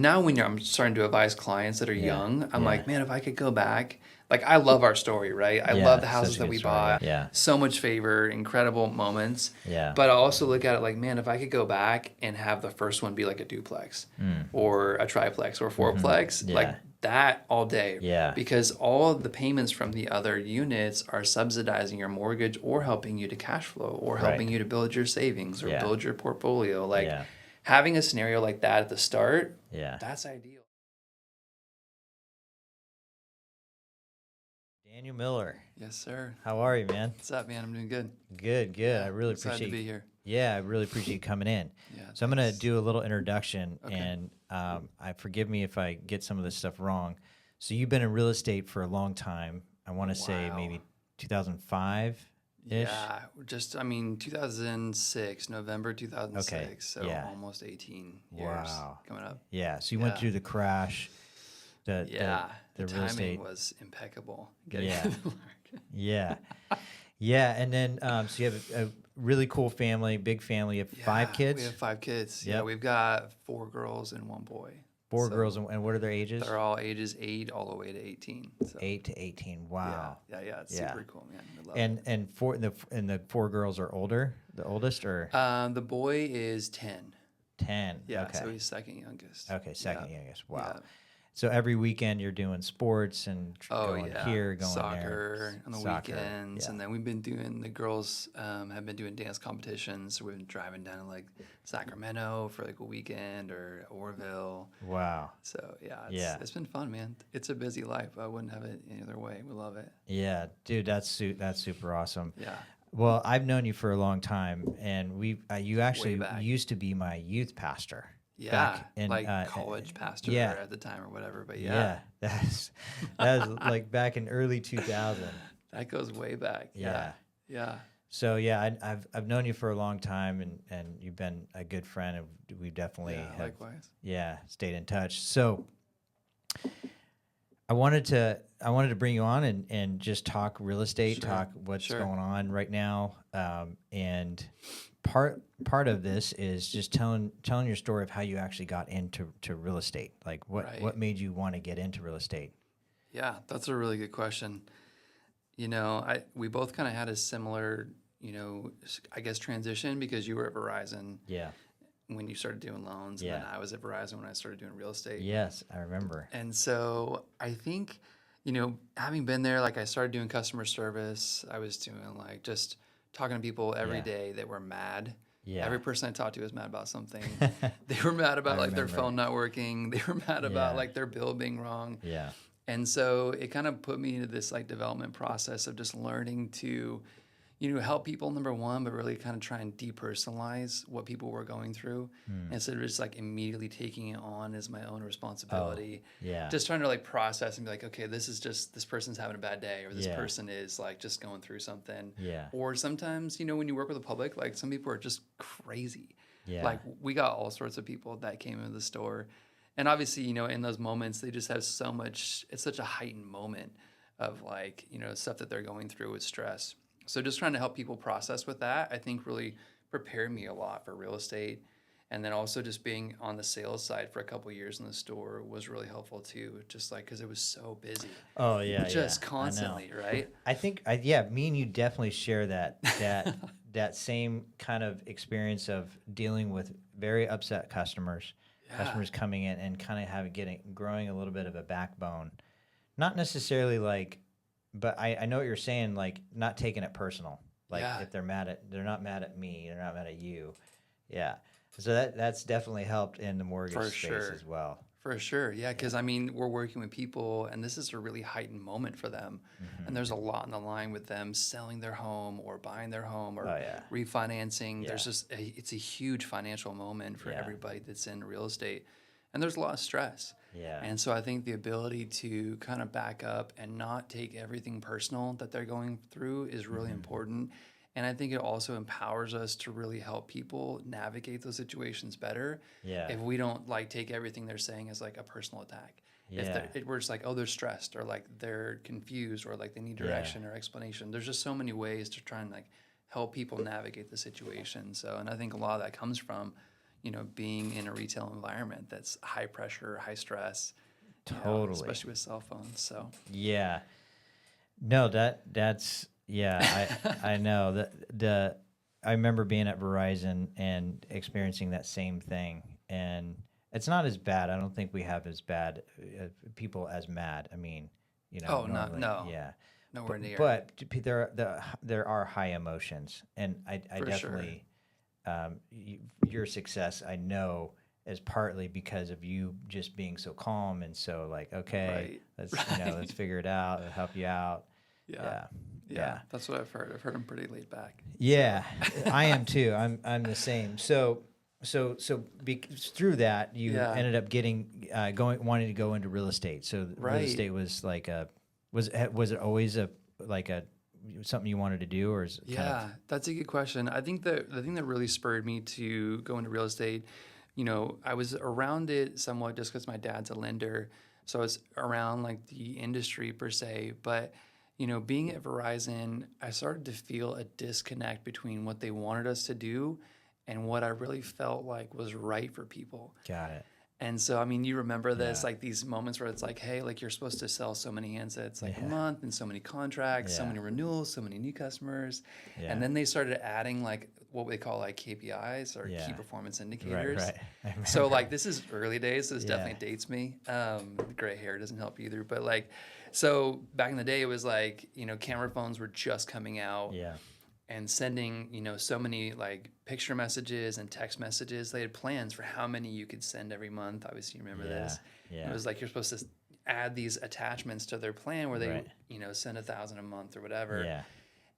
Now when I'm starting to advise clients that are Yeah. young, I'm Yeah. like, man, if I could go back, like I love our story, right? I love Yeah. the Such houses a that good we story. bought, Yeah. so much favor, incredible moments. Yeah. But I also look at it like, man, if I could go back and have the first one be like a duplex Mm. or a triplex or a Mm-hmm. fourplex, like Yeah. that all day. Yeah. Because all of the payments from the other units are subsidizing your mortgage or helping you to cash flow or helping Right. you to build your savings or Yeah. build your portfolio. Like Yeah. having a scenario like that at the start, Yeah. that's ideal. Daniel Miller, Yes, sir. how are you, man? What's up, man? I'm doing good. Good. Yeah, I really excited to appreciate. be here. Yeah, I really appreciate you coming in. Yeah, So I'm gonna thanks. do a little introduction, Okay. and I forgive me if I get some of this stuff wrong. So you've been in real estate for a long time. I want to say Wow. maybe 2005 ish. Yeah, just 2006, November 2006. Okay. So Yeah. almost 18 years Wow. coming up. Yeah. So you went Yeah. through the crash, Yeah, the the real timing estate. was impeccable. Getting Yeah. into the market. Yeah. Yeah. And then so you have a really cool family, big family. You have five Yeah, kids. we have 5 kids. Yeah, Yep. we've got 4 girls and 1 boy. Four So girls, and what are their ages? they're all ages 8 all the way to 18. So 8 to 18. yeah, Wow. yeah, it's Yeah. super cool, man. I love it. And the four girls are older. The oldest or The boy is 10. 10. Yeah, Okay. so he's second youngest. Okay, second Yeah, youngest. Wow. yeah. So every weekend you're doing sports and Oh going yeah, here, going soccer there. on the Soccer, weekends, yeah. and then we've been doing the girls have been doing dance competitions. So we've been driving down to like Sacramento for like a weekend or Orville. Wow. So yeah, Yeah. it's been fun, man. It's a busy life. I wouldn't have it any other way. We love it. Yeah, dude, that's super awesome. Yeah, Well, I've known you for a long time, and you actually back. used to be my youth pastor. yeah, Back in, like college pastor yeah. at the time or whatever. But Yeah, yeah, that was like back in early 2000. that goes way back. Yeah. Yeah. So yeah, I've known you for a long time, and you've been a good friend, and we definitely Yeah, have likewise. stayed in touch. So I wanted to bring you on and just talk real estate, Sure, talk what's sure. going on right now, and part of this is just telling your story of how you actually got into real estate. Like what Right. made you want to get into real estate? Yeah, that's a really good question. We both kind of had a similar, I guess transition because you were at Verizon Yeah. when you started doing loans, and Yeah. then I was at Verizon when I started doing real estate. Yes, I remember. And so I think, having been there, like I started doing customer service. I was doing like just talking to people every Yeah. day that were mad. Yeah. Every person I talked to was mad about something. They were mad about I like their remember. phone not working. They were mad about Yeah. like their bill being wrong. Yeah. And so it kind of put me into this like development process of just learning to, help people, number one, but really kind of try and depersonalize what people were going through instead of just like immediately taking it on as my own responsibility. Yeah. Just trying to like process and be like, okay, this person's having a bad day, or this Yeah. person is like just going through something. Yeah. Or sometimes, when you work with the public, like some people are just crazy. Yeah. Like we got all sorts of people that came into the store. And obviously, in those moments, they just have so much, it's such a heightened moment of like, stuff that they're going through with stress. So just trying to help people process with that, I think really prepared me a lot for real estate. And then also just being on the sales side for a couple of years in the store was really helpful too. Just like, cause it was so busy. Oh yeah. Just yeah. constantly, right? I think, me and you definitely share that same kind of experience of dealing with very upset customers, customers coming in and kind of growing a little bit of a backbone, not necessarily like, but I know what you're saying, like not taking it personal, like if they're not mad at me, they're not mad at you, yeah. So that's definitely helped in the mortgage For space sure. as well. For sure, yeah, because we're working with people, and this is a really heightened moment for them, and there's a lot on the line with them selling their home or buying their home or refinancing. Yeah. It's a huge financial moment for Yeah. everybody that's in real estate, and there's a lot of stress. Yeah. And so I think the ability to kind of back up and not take everything personal that they're going through is really important. And I think it also empowers us to really help people navigate those situations better. Yeah. If we don't like take everything they're saying as like a personal attack. Yeah. If we're just like, oh, they're stressed or like they're confused or like they need direction or explanation. There's just so many ways to try and like help people navigate the situation. So, and I think a lot of that comes from, being in a retail environment that's high pressure, high stress, Totally. especially with cell phones. So Yeah. No, that's yeah, I know. I remember being at Verizon and experiencing that same thing. And it's not as bad. I don't think we have as bad people as mad. I mean, oh, normally, no, yeah. nowhere near. But there are high emotions, and I For definitely your success, I know, is partly because of you just being so calm and so like, okay, Right. let's figure it out, I'll help you out. Yeah. Yeah. That's what I've heard. I've heard I'm pretty laid back. Yeah, I am too. I'm the same. So through that, you Yeah. ended up getting wanting to go into real estate. So real Right. estate was like was it always something you wanted to do, or is it kind of? That's a good question. I think the thing that really spurred me to go into real estate, I was around it somewhat just because my dad's a lender. So I was around like the industry per se. But, being at Verizon, I started to feel a disconnect between what they wanted us to do and what I really felt like was right for people. Got it. And so, I mean, you remember this, Yeah. like these moments where it's like, hey, like you're supposed to sell so many handsets like a Yeah. month and so many contracts, so Yeah. many renewals, so many new customers. Yeah. And then they started adding like what they call like KPIs or Yeah. key performance indicators. Right. I remember. So like this is early days, so this Yeah. definitely dates me. Gray hair doesn't help either. But like, so back in the day, it was like, camera phones were just coming out. Yeah. And sending, so many like picture messages and text messages. They had plans for how many you could send every month. Obviously, you remember this. Yeah. It was like you're supposed to add these attachments to their plan where they, Right. send 1,000 a month or whatever. Yeah.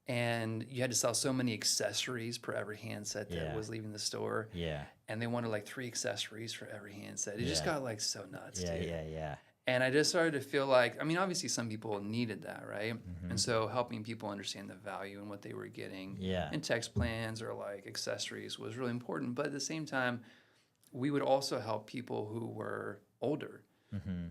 And you had to sell so many accessories per every handset that Yeah. was leaving the store. Yeah. And they wanted like 3 accessories for every handset. It just Yeah. got like so nuts, Yeah. dude. Yeah. And I just started to feel like, I mean, obviously some people needed that, right? Mm-hmm. And so helping people understand the value and what they were getting Yeah. in text plans or like accessories was really important. But at the same time, we would also help people who were older. Mm-hmm.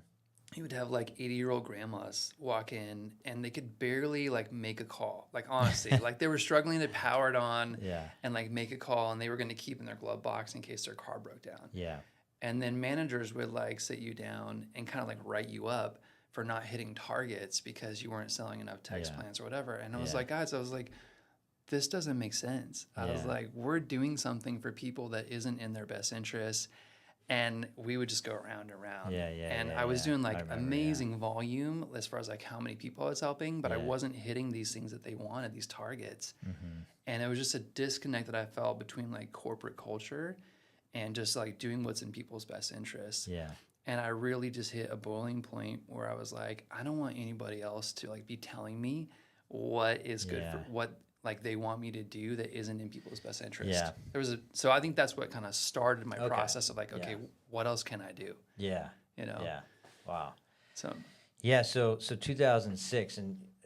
You would have like 80-year-old grandmas walk in and they could barely like make a call. Like honestly, like they were struggling to power it on Yeah. and like make a call, and they were going to keep in their glove box in case their car broke down. Yeah. And then managers would like sit you down and kind of like write you up for not hitting targets because you weren't selling enough text Yeah. plans or whatever. And I was Yeah. like, guys, this doesn't make sense. I was Yeah. like, we're doing something for people that isn't in their best interest. And we would just go around and around. Yeah. And I was doing like remember, amazing volume as far as like how many people I was helping, but I Yeah. wasn't hitting these things that they wanted, these targets. Mm-hmm. And it was just a disconnect that I felt between like corporate culture and just like doing what's in people's best interests. Yeah. And I really just hit a boiling point where I was like, I don't want anybody else to like be telling me what is good Yeah. for what like they want me to do that isn't in people's best interest. Yeah. So I think that's what kind of started my Okay. process of like, okay, Yeah. what else can I do? Yeah. Yeah. Wow. So Yeah. So 2006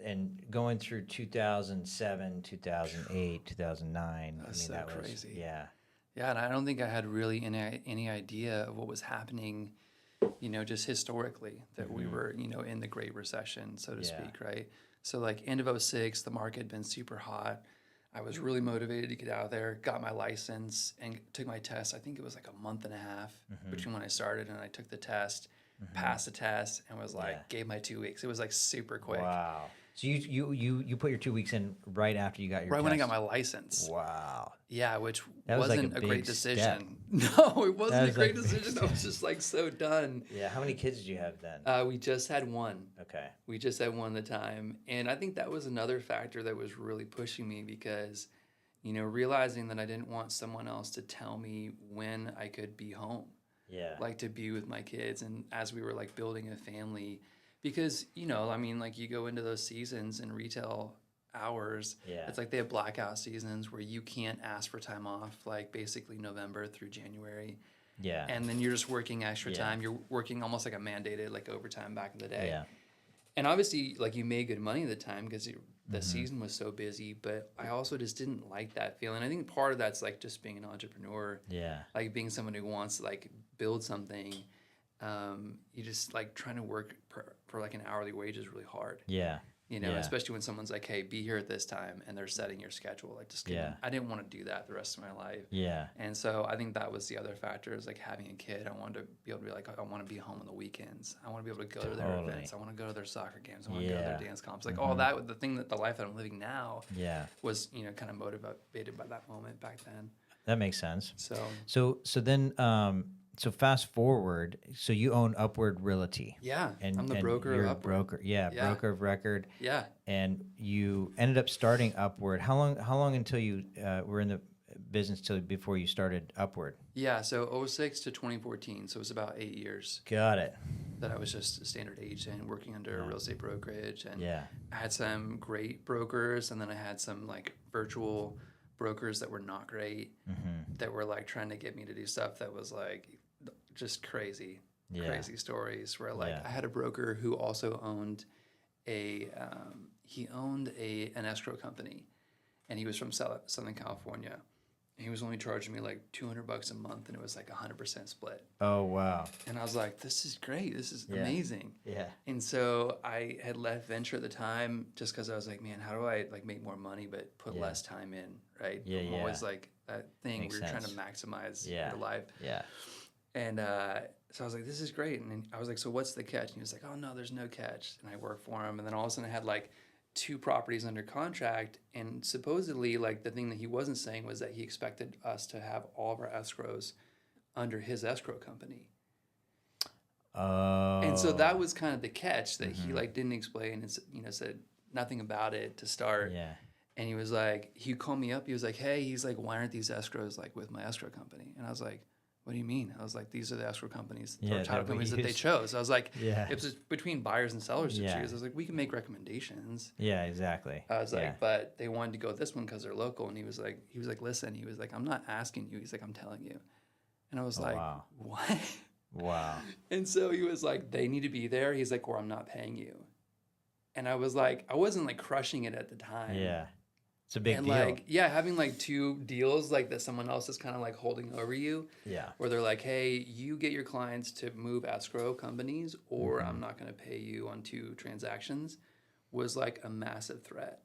and going through 2007, 2008, 2009. That's so that was crazy. yeah. yeah, and I don't think I had really any idea of what was happening, just historically that we were, in the Great Recession, so to Yeah. speak, right? So like end of 06, the market had been super hot. I was really motivated to get out there, got my license and took my test. I think it was like a month and a half between when I started and I took the test, passed the test, and was like, Yeah. gave my 2 weeks. It was like super quick. Wow. So you put your 2 weeks in right after you got your Right when I test? got my license. Wow. Yeah, which That was like wasn't a a great big decision. No, it wasn't a was great like- decision. I was just like so done. Yeah. How many kids did you have then? We just had one. Okay. We just had one at the time. And I think that was another factor that was really pushing me because, realizing that I didn't want someone else to tell me when I could be home, Yeah. like to be with my kids. And as we were like building a family, because, like you go into those seasons in retail hours, Yeah. it's like they have blackout seasons where you can't ask for time off, like basically November through January. Yeah. And then you're just working extra Yeah. time. You're working almost like a mandated like overtime back in the day. Yeah. And obviously, like you made good money at the time because the season was so busy. But I also just didn't like that feeling. I think part of that's like just being an entrepreneur, Yeah. like being someone who wants to like build something. You just like trying to work for like an hourly wage is really hard. Yeah. You know, Yeah. especially when someone's like, "Hey, be here at this time," and they're setting your schedule. Like, just kidding. Yeah. I didn't want to do that the rest of my life. Yeah. And so I think that was the other factor, is like having a kid. I wanted to be able to be like, I want to be home on the weekends. I want to be able to go to their Totally. events. I want to go to their soccer games. I want to go to Yeah. their dance comps. Like all that, the thing that the life that I'm living now Yeah. was, you know, kind of motivated by that moment back then. That makes sense. So So then, so fast forward. So you own Upward Realty. yeah, And I'm the and broker You're of a Upward. broker. Yeah, Yeah. broker of record. Yeah. And you ended up starting Upward. How long until you were in the business till before you started Upward? Yeah, so 06 to 2014, so it was about 8 years Got it. that I was just a standard agent working under a real estate brokerage. And Yeah. I had some great brokers, and then I had some like virtual brokers that were not great, that were like trying to get me to do stuff that was like just crazy stories, where like I had a broker who also owned an escrow company, and he was from Southern California. He was only charging me like $200 a month, and it was like 100% split. Oh, wow. And I was like, this is great. This is amazing. Yeah. And so I had left venture at the time just because I was like, man, how do I like make more money but put less time in, right? Yeah, I'm always like that thing Makes where you're sense. trying to maximize Yeah. your life. Yeah. And so I was like, this is great. And then I was like, so what's the catch? And he was like, oh, no, there's no catch. And I worked for him. And then all of a sudden I had like 2 properties under contract. And supposedly, like, the thing that he wasn't saying was that he expected us to have all of our escrows under his escrow company. Oh. And so that was kind of the catch, that he like didn't explain and, you know, said nothing about it to start. Yeah. And he was like, he called me up. He was like, hey, he's like, why aren't these escrows like with my escrow company? And I was like, what do you mean? I was like, these are the escrow companies, or title companies that they chose. I was like, it was just between buyers and sellers to choose. I was like, we can make recommendations. Yeah, exactly. I was like, but they wanted to go with this one because they're local. And he was like, listen, he was like, I'm not asking you. He's like, I'm telling you. And I was like, wow. what? Wow. And so he was like, they need to be there. He's like, or I'm not paying you. And I was like, I wasn't like crushing it at the time. Yeah. It's a big and deal. like, yeah, having like 2 deals like that someone else is kind of like holding over you. Yeah. Where they're like, hey, you get your clients to move escrow companies, or I'm not going to pay you on 2 transactions, was like a massive threat.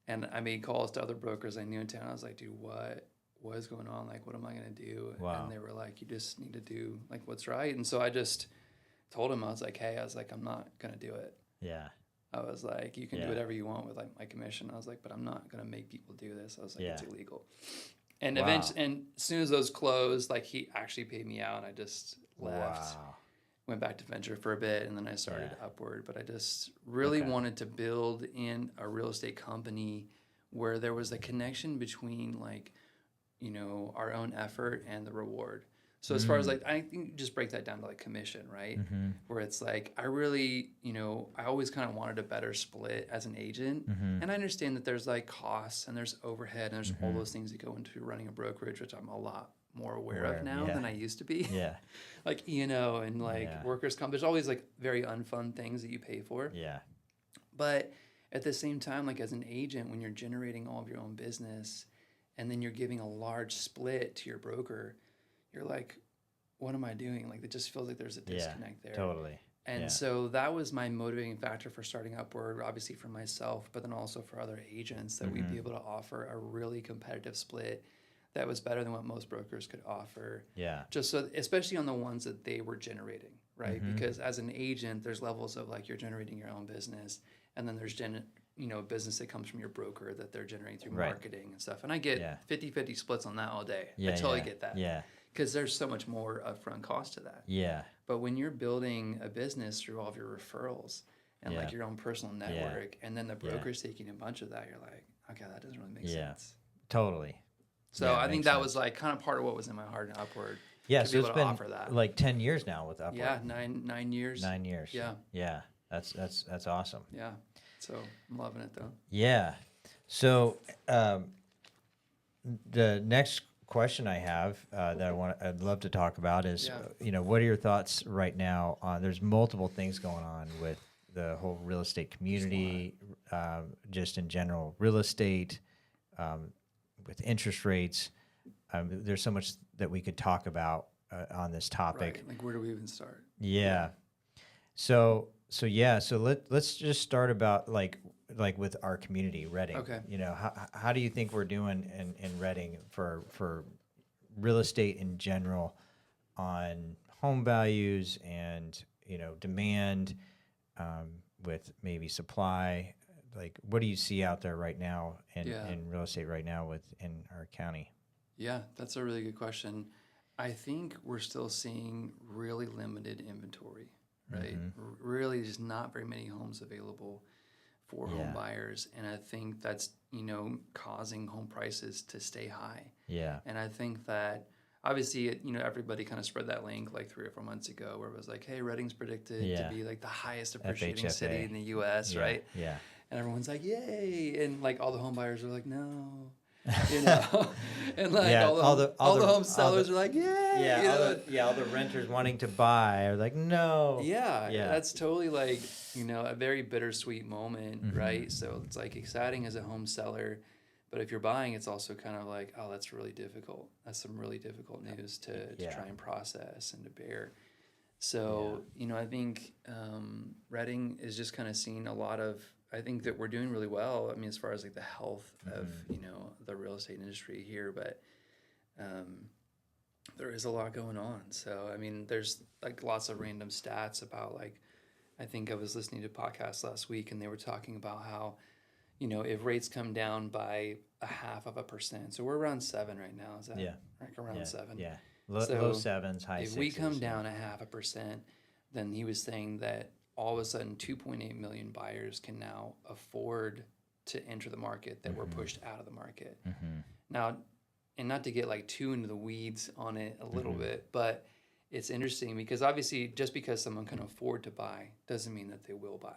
And I made calls to other brokers I knew in town. I was like, dude, what is going on? Like, what am I going to do? Wow. And they were like, you just need to do like what's right. And so I just told him, I was like, hey, I'm not going to do it. Yeah. I was like, you can do whatever you want with like my commission. I was like, but I'm not going to make people do this. I was like, it's illegal. And eventually, and as soon as those closed, like he actually paid me out, and I just left, went back to venture for a bit, and then I started Upward. But I just really wanted to build in a real estate company where there was a connection between like, you know, our own effort and the reward. So as far as like, I think just break that down to like commission, right? Where it's like, I really, you know, I always kind of wanted a better split as an agent. And I understand that there's like costs and there's overhead and there's all those things that go into running a brokerage, which I'm a lot more aware of now than I used to be. Yeah. Like E&O and like workers' comp. There's always like very unfun things that you pay for. Yeah. But at the same time, like as an agent, when you're generating all of your own business and then you're giving a large split to your broker, you're like, what am I doing? Like, it just feels like there's a disconnect there. Totally. And so that was my motivating factor for starting Upward, obviously for myself, but then also for other agents, that we'd be able to offer a really competitive split that was better than what most brokers could offer. Yeah. Just so, especially on the ones that they were generating, right? Because as an agent, there's levels of like, you're generating your own business, and then there's business that comes from your broker that they're generating through marketing and stuff. And I get 50-50 splits on that all day. I totally get that. Yeah. Because there's so much more upfront cost to that. Yeah. But when you're building a business through all of your referrals and like your own personal network, and then the broker's taking a bunch of that, you're like, okay, that doesn't really make sense. Totally. So I think that was like kind of part of what was in my heart in Upward. Yeah, to so be it's able to been offer that. like 10 years now with Upward. Yeah, 9 years. 9 years. Yeah. Yeah. That's awesome. Yeah. So I'm loving it though. Yeah. So the next question I have that I'd love to talk about is, what are your thoughts right now on? There's multiple things going on with the whole real estate community, just in general, real estate, with interest rates. There's so much that we could talk about on this topic. Right. Like, where do we even start? Yeah. So let's just start about like with our community, Reading. Okay. You know, how do you think we're doing in Reading for real estate in general, on home values and, you know, demand, with maybe supply? Like, what do you see out there right now in real estate right now within our county? Yeah, that's a really good question. I think we're still seeing really limited inventory, right? Really just not very many homes available for home buyers. And I think that's, you know, causing home prices to stay high. Yeah. And I think that obviously, you know, everybody kind of spread that link like 3 or 4 months ago where it was like, hey, Reading's predicted to be like the highest appreciating FHFA. city in the U.S., right? Yeah. And everyone's like, yay. And like all the home buyers are like, no. You know, and like all the home sellers are like, yay. Yeah, you know? all the renters wanting to buy are like, no. Yeah, that's totally like, you know, a very bittersweet moment, right? So it's like exciting as a home seller, but if you're buying, it's also kind of like, oh, that's really difficult. That's some really difficult news to try and process and to bear. So, you know, I think Reading is just kind of seeing a lot of, I think that we're doing really well. I mean, as far as like the health of, you know, the real estate industry here, but there is a lot going on. So, I mean, there's like lots of random stats about like, I think I was listening to a podcast last week and they were talking about how, you know, if rates come down by 0.5%, so we're around 7 right now. Is that like around 7? Yeah. Low sevens, high if 6s. If we come down 0.5%, then he was saying that all of a sudden 2.8 million buyers can now afford to enter the market that were pushed out of the market. Now, and not to get like too into the weeds on it a little bit, but it's interesting because obviously just because someone can afford to buy doesn't mean that they will buy.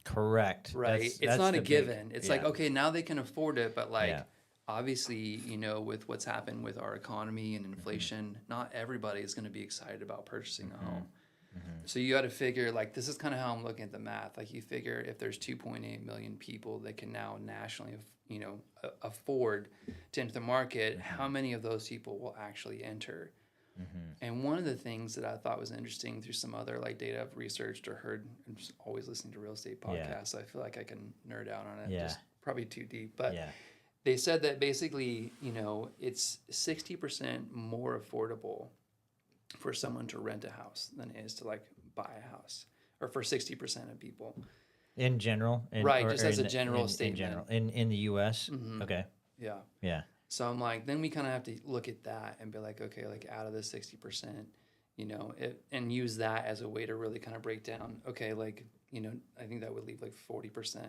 Correct. Right. It's not a given. It's like, okay, now they can afford it, but like obviously, you know, with what's happened with our economy and inflation, not everybody is going to be excited about purchasing a home. So you got to figure, like, this is kind of how I'm looking at the math. Like, you figure if there's 2.8 million people that can now nationally, you know, afford to enter the market, how many of those people will actually enter? And one of the things that I thought was interesting through some other like data I've researched or heard, I'm just always listening to real estate podcasts, so I feel like I can nerd out on it, just probably too deep. But they said that basically, you know, it's 60% more affordable for someone to rent a house than it is to like buy a house, or for 60% of people. In general? Just as a general statement. In the U.S.? Okay. Yeah. Yeah. So I'm like, then we kind of have to look at that and be like, okay, like out of the 60%, you know, and use that as a way to really kind of break down, okay, like, you know, I think that would leave like 40%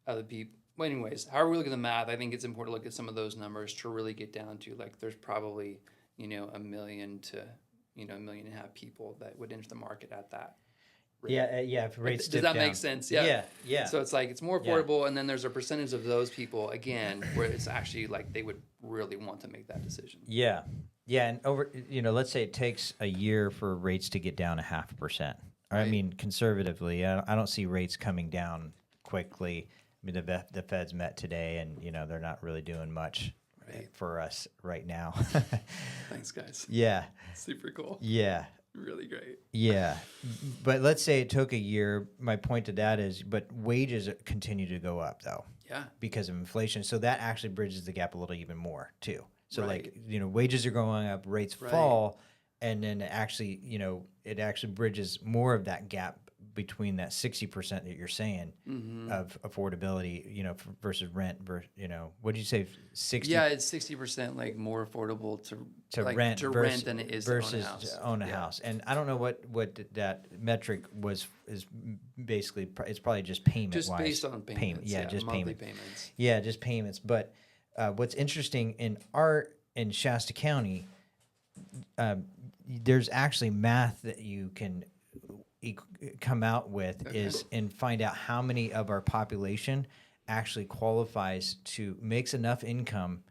of the people. Well, anyways, however we look at the math, I think it's important to look at some of those numbers to really get down to like, there's probably, you know, 1 million to, you know, 1.5 million people that would enter the market at that rate. If rates does that make sense? Yeah. So it's like it's more affordable, and then there's a percentage of those people again where it's actually like they would really want to make that decision. Yeah, and over, you know, let's say it takes a year for rates to get down 0.5%. Right. I mean, conservatively, I don't see rates coming down quickly. I mean, the Fed's met today, and you know they're not really doing much for us right now. Thanks, guys. Yeah. Super cool. Yeah. Really great. Yeah. But let's say it took a year. My point to that is, but wages continue to go up, though. Yeah. Because of inflation. So that actually bridges the gap a little even more, too. So, like, you know, wages are going up, rates fall, and then actually, you know, it actually bridges more of that gap between that 60% that you're saying of affordability, you know, versus rent, versus, you know, what did you say, 60? Yeah, it's 60% like more affordable to like, rent than it is versus to own a house. And I don't know what that metric is basically. It's probably just payment just wise. Based on payments. Just monthly payments. Yeah, just payments. But what's interesting in Shasta County, there's actually math that you can come out with and find out how many of our population actually qualifies to makes enough income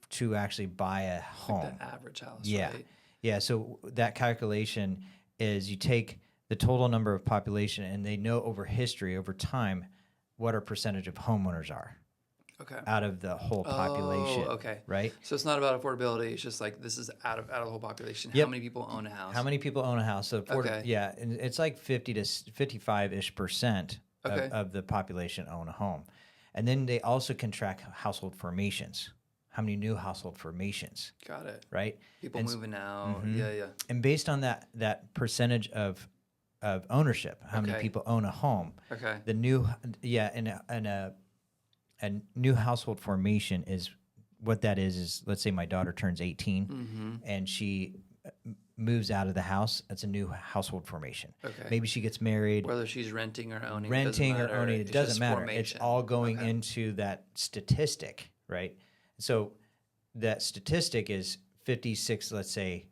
to actually buy a home. Like the average house, right? Yeah. So that calculation is you take the total number of population, and they know over history, over time, what our percentage of homeowners are. Okay. out of the whole population. Oh, okay. Right? So it's not about affordability. It's just like this is out of the whole population. Yep. How many people own a house? How many people own a house? So Okay. yeah, and it's like 50 to 55-ish% Okay. of the population own a home. And then they also can track household formations. How many new household formations, Got it. right? People And moving out. Yeah. And based on that percentage of ownership, how many Okay. people own a home, Okay. the new a new household formation is what that is let's say my daughter turns 18 and she moves out of the house. That's a new household formation. Okay. Maybe she gets married. Whether she's renting or owning, It doesn't just matter. formation. It's all going Okay. into that statistic, right? So that statistic is 56, let's say,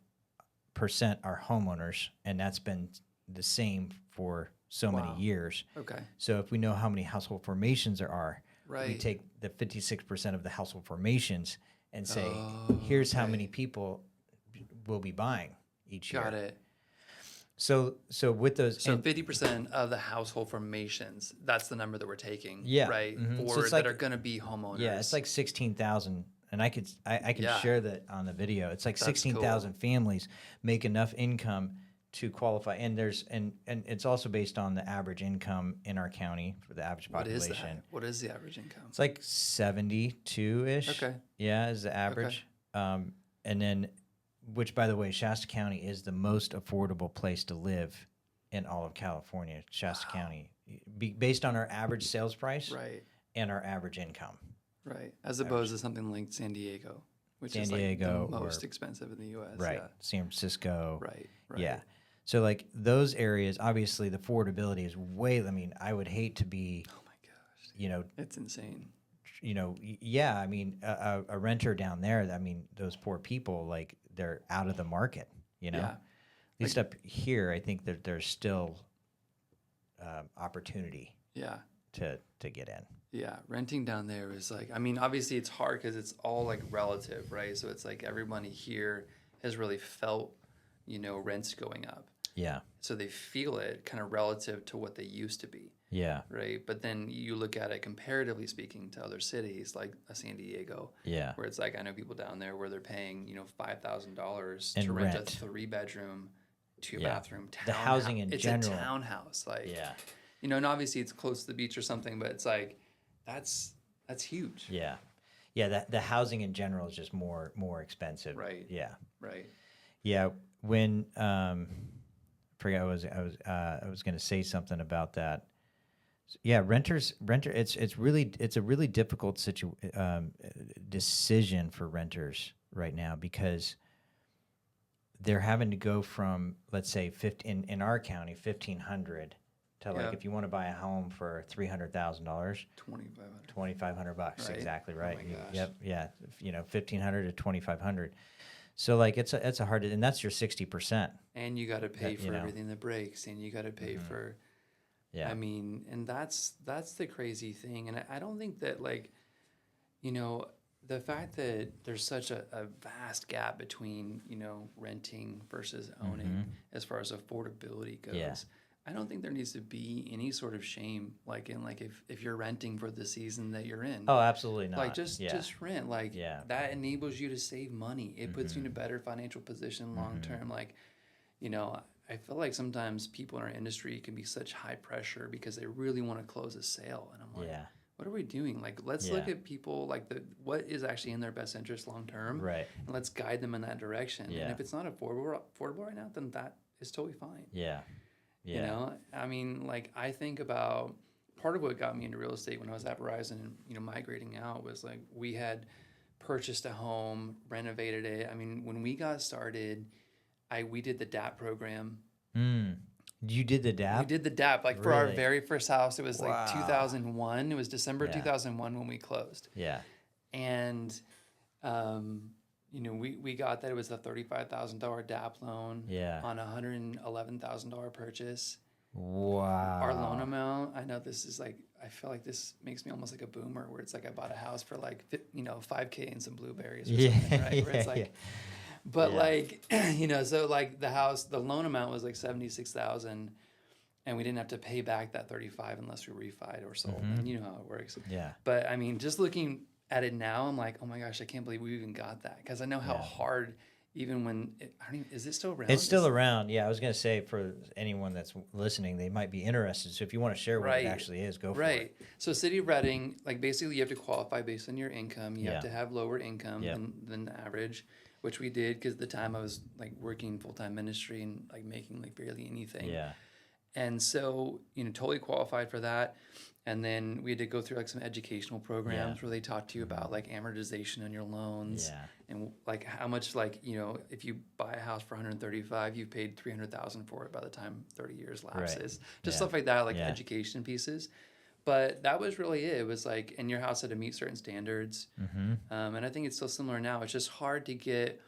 percent are homeowners, and that's been the same for so Wow. many years. Okay. So if we know how many household formations there are, we Right. take the 56% of the household formations and say, Oh, here's how okay. many people will be buying each year. Got it. So with those, So and- 50% of the household formations, that's the number that we're taking, Yeah. right? Mhm. So Or it's that like- are going to be homeowners. yeah, it's like 16,000, and I can Yeah. share that on the video. It's like That's 16,000 families make enough income to qualify, and it's also based on the average income in our county for the average What is population. that? What is the average income? It's like 72-ish. Okay. Yeah, is the average. And then, which by the way, Shasta County is the most affordable place to live in all of California. Shasta County, based on our average sales price Right. and our average income. Right. As opposed to something like San Diego, which San is Diego like the or- most expensive in the U.S. Right. Yeah. San Francisco. Right. Right. Yeah. So like those areas, obviously the affordability is way. I mean, I would hate to be, Oh my gosh. you know, It's insane. yeah. I mean, a renter down there. I mean, those poor people, like they're out of the market. You know, Yeah. at least up here, I think that there's still opportunity Yeah. to get in. Yeah, renting down there is like, I mean, obviously it's hard because it's all like relative, right? So it's like everybody here has really felt, rents going up. Yeah. So they feel it kind of relative to what they used to be, Yeah. right? But then you look at it comparatively speaking to other cities like San Diego, Yeah. where it's like, I know people down there where they're paying, $5,000 And to rent rent. a 3-bedroom, 2-bathroom The housing in it's general. a townhouse. Like, Yeah. and obviously it's close to the beach or something, but it's like, that's huge. Yeah. Yeah. The housing in general is just more expensive. Right. Yeah. Right. Yeah. When I forgot I was going to say something about that. Yeah, renter. It's a really difficult decision for renters right now because they're having to go from, let's say, in our county, 1,500 to Yeah. like if you want to buy a home for $300,000. 2,500. $2,500. Right? Exactly Oh right. my gosh. Yep. Yeah. 1,500 to 2,500. So like it's a hard, and that's your 60%. And you got to pay That, for everything that breaks, and you got to pay for. Yeah. I mean, and that's the crazy thing, and I don't think that the fact that there's such a vast gap between renting versus owning as far as affordability goes. Yeah. I don't think there needs to be any sort of shame, if you're renting for the season that you're in. Oh, absolutely not. Just rent. Yeah. That enables you to save money. It puts you in a better financial position long term. I feel like sometimes people in our industry can be such high pressure because they really want to close a sale. And I'm like, Yeah. what are we doing? Let's look at people what is actually in their best interest long term. Right. And let's guide them in that direction. Yeah. And if it's not affordable right now, then that is totally fine. Yeah. Yeah. I mean, I think about part of what got me into real estate when I was at Verizon and, migrating out was like we had purchased a home, renovated it. I mean, when we got started, we did the DAP program. You did the DAP? We did the DAP. For our Really? very first house, it was Wow. like 2001. It was December Yeah. 2001 when we closed. Yeah. And, we got that it was a $35,000 DAP loan Yeah. on a $111,000 purchase. Wow. Our loan amount, I know this is I feel like this makes me almost like a boomer where it's like I bought a house for $5K and some blueberries or something, right? Where it's like, but Yeah. so the loan amount was like $76,000, and we didn't have to pay back that 35 unless we refied or sold. Mm-hmm. And you know how it works. Yeah. But I mean, just looking at it now, I'm like, oh my gosh, I can't believe we even got that, because I know how hard. Even when I don't even, is it still around? It's still around. Yeah, I was going to say, for anyone that's listening, they might be interested. So if you want to share what it actually is, go for it. Right. So City of Reading, like basically you have to qualify based on your income. You have to have lower income than the average, which we did, because at the time I was like working full-time ministry and like making like barely anything. Yeah. And so, totally qualified for that. And then we had to go through like some educational programs where they talk to you about like amortization on your loans and like how much, like, if you buy a house for 135, you've paid 300,000 for it by the time 30 years lapses. Just stuff like that, like education pieces. But that was really it. It was like, and your house had to meet certain standards. And I think it's still similar now. It's just hard to get,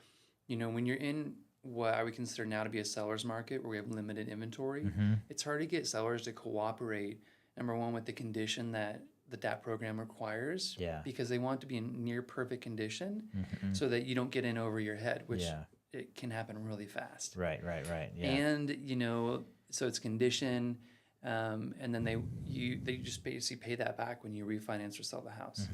when you're in what I would consider now to be a seller's market where we have limited inventory, it's hard to get sellers to cooperate, number one, with the condition that the DAP program requires, because they want it to be in near perfect condition so that you don't get in over your head, which it can happen really fast. Right. Yeah. And, so it's condition, and then they just basically pay that back when you refinance or sell the house.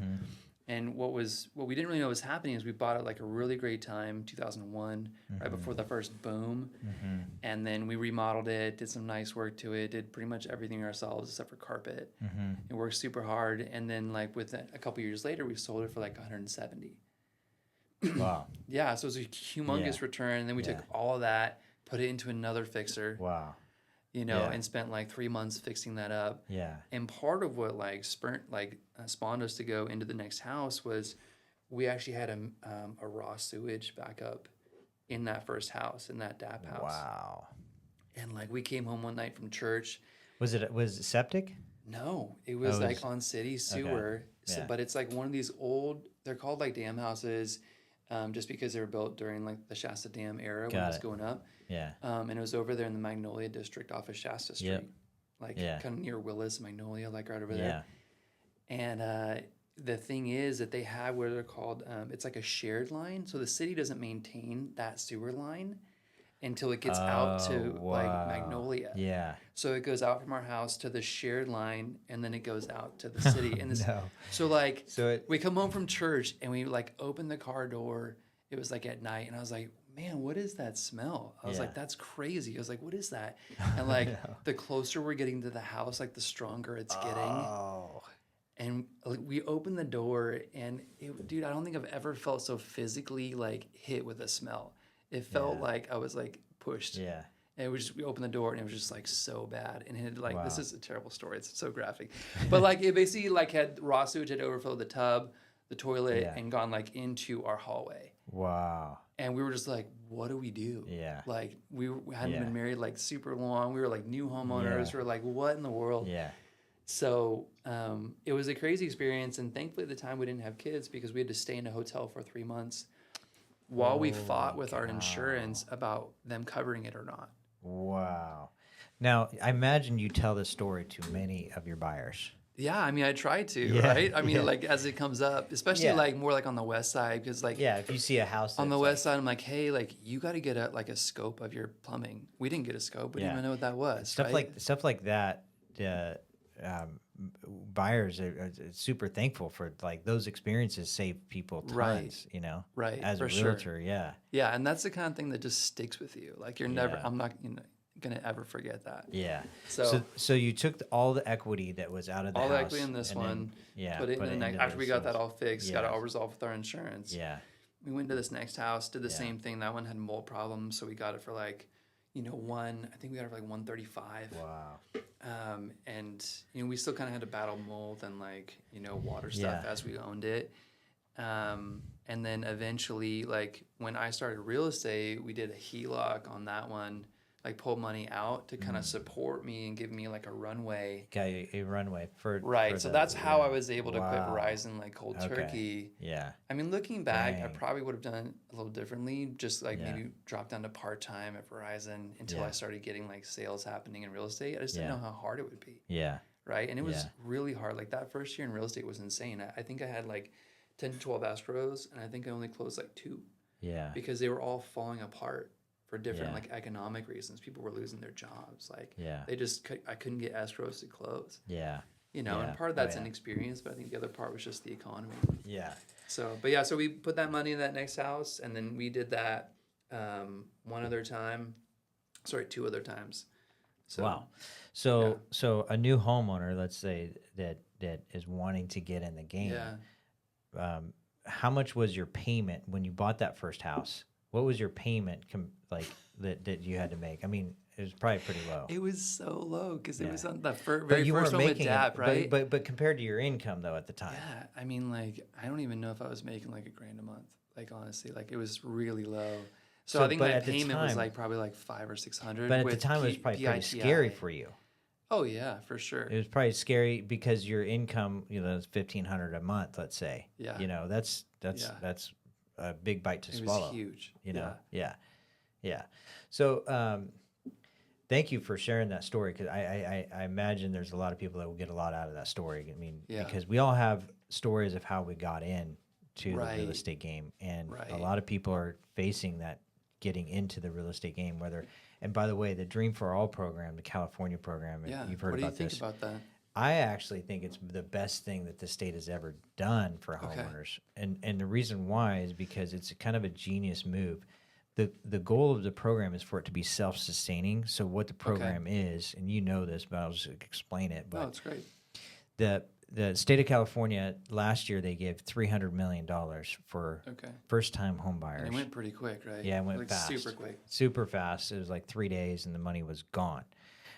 And what we didn't really know was happening is we bought it like a really great time, 2001, right before the first boom. And then we remodeled it, did some nice work to it, did pretty much everything ourselves except for carpet. It worked super hard. And then like a couple years later, we sold it for like 170. Wow. Yeah, so it was a humongous return. And then we took all of that, put it into another fixer. Wow. And spent like 3 months fixing that up. Yeah. And part of what spawned us to go into the next house was we actually had a raw sewage backup in that first house, in that DAP house. Wow. And like we came home one night from church. Was it septic? No, it was like on city sewer. Okay. But it's like one of these old, they're called like dam houses, just because they were built during like the Shasta Dam era when it was going up. Yeah. And it was over there in the Magnolia district off of Shasta Street. Like kind of near Willis, Magnolia, like right over there. And the thing is that they have what they're called, it's like a shared line. So the city doesn't maintain that sewer line until it gets out to like Magnolia. Yeah. So it goes out from our house to the shared line, and then it goes out to the city. And this, we come home from church and we like open the car door. It was like at night, and I was like, man, what is that smell? I was like, that's crazy. I was like, what is that? And like the closer we're getting to the house, like the stronger it's getting. And we opened the door, and dude, I don't think I've ever felt so physically like hit with a smell. It felt like I was like pushed. Yeah. And we opened the door, and it was just like so bad. And it had like, this is a terrible story. It's so graphic. But like it basically like had raw sewage had overfilled the tub, the toilet, and gone like into our hallway. Wow. And we were just like, what do we do? Yeah. Like we hadn't been married like super long. We were like new homeowners. We were like, what in the world? Yeah. So it was a crazy experience. And thankfully at the time we didn't have kids, because we had to stay in a hotel for 3 months while we fought with our insurance about them covering it or not. Wow. Now, I imagine you tell this story to many of your buyers. Yeah, I mean, I try to, right? I mean, like as it comes up, especially like more like on the west side, because like if you see a house on the west side, I'm like, hey, like you got to get a scope of your plumbing. We didn't get a scope. We didn't even know what that was. Stuff like that. Buyers are super thankful for, like, those experiences save people tons, right, as a realtor. Yeah, and that's the kind of thing that just sticks with you. Like you're never, I'm not gonna ever forget that. Yeah. So you took all the equity that was out of the all house, the equity in this one, put it in the next. After we got that all fixed, got it all resolved with our insurance. Yeah. We went to this next house, did the same thing. That one had mold problems, so we got it for like, I think we got it for like 135. Wow. And we still kind of had to battle mold and like water stuff as we owned it. And then eventually, like when I started real estate, we did a HELOC on that one, like pull money out to kind of support me and give me like a runway. Got a runway for so that's how I was able to quit Verizon like cold turkey. Yeah. I mean, looking back, I probably would have done it a little differently. Just like maybe drop down to part-time at Verizon until I started getting like sales happening in real estate. I just didn't know how hard it would be. Yeah. Right. And it was really hard. Like that first year in real estate was insane. I think I had like 10 to 12 escrows, and I think I only closed like 2. Yeah. Because they were all falling apart for different Yeah. like economic reasons. People were losing their jobs. Like Yeah. they just I couldn't get escrows to close. Yeah. You know, Yeah. and part of Oh, that's yeah. inexperience, but I think the other part was just the economy. Yeah. So, but yeah, so we put that money in that next house, and then we did that one other time. Sorry, two other times. So, Wow. So a new homeowner, let's say that is wanting to get in the game. yeah. How much was your payment when you bought that first house? What was your payment that you had to make? I mean, it was probably pretty low. It was so low because it Yeah. was on the very But you first weren't one with making DAP, it, right? but compared to your income though at the time. Yeah, I mean, like, I don't even know if I was making like $1,000 a month. Like, honestly, like it was really low. So I think but my at the payment was time- like probably like $500 or $600. But at the with time, it was probably pretty scary PITI. for you. Oh yeah, for sure. It was probably scary because your income, is $1,500 a month. Let's say. Yeah. That's Yeah. that's a big bite to It swallow. was huge. Yeah. So, thank you for sharing that story because I imagine there's a lot of people that will get a lot out of that story. I mean, Yeah. because we all have stories of how we got in to the Right. real estate game, and a Right. lot of people are facing that getting into the real estate game. And by the way, the Dream for All program, the California program, Yeah. you've heard What do you about think this. about that? I actually think it's the best thing that the state has ever done for Okay. homeowners. And the reason why is because it's kind of a genius move. The goal of the program is for it to be self-sustaining. So what the program is, and you know this, but I'll just explain it. No, But it's great. the state of California, last year they gave $300 million for Okay. first-time home buyers. And it went pretty quick, right? Yeah, it went like fast. super quick. Super fast. It was like 3 days and the money was gone.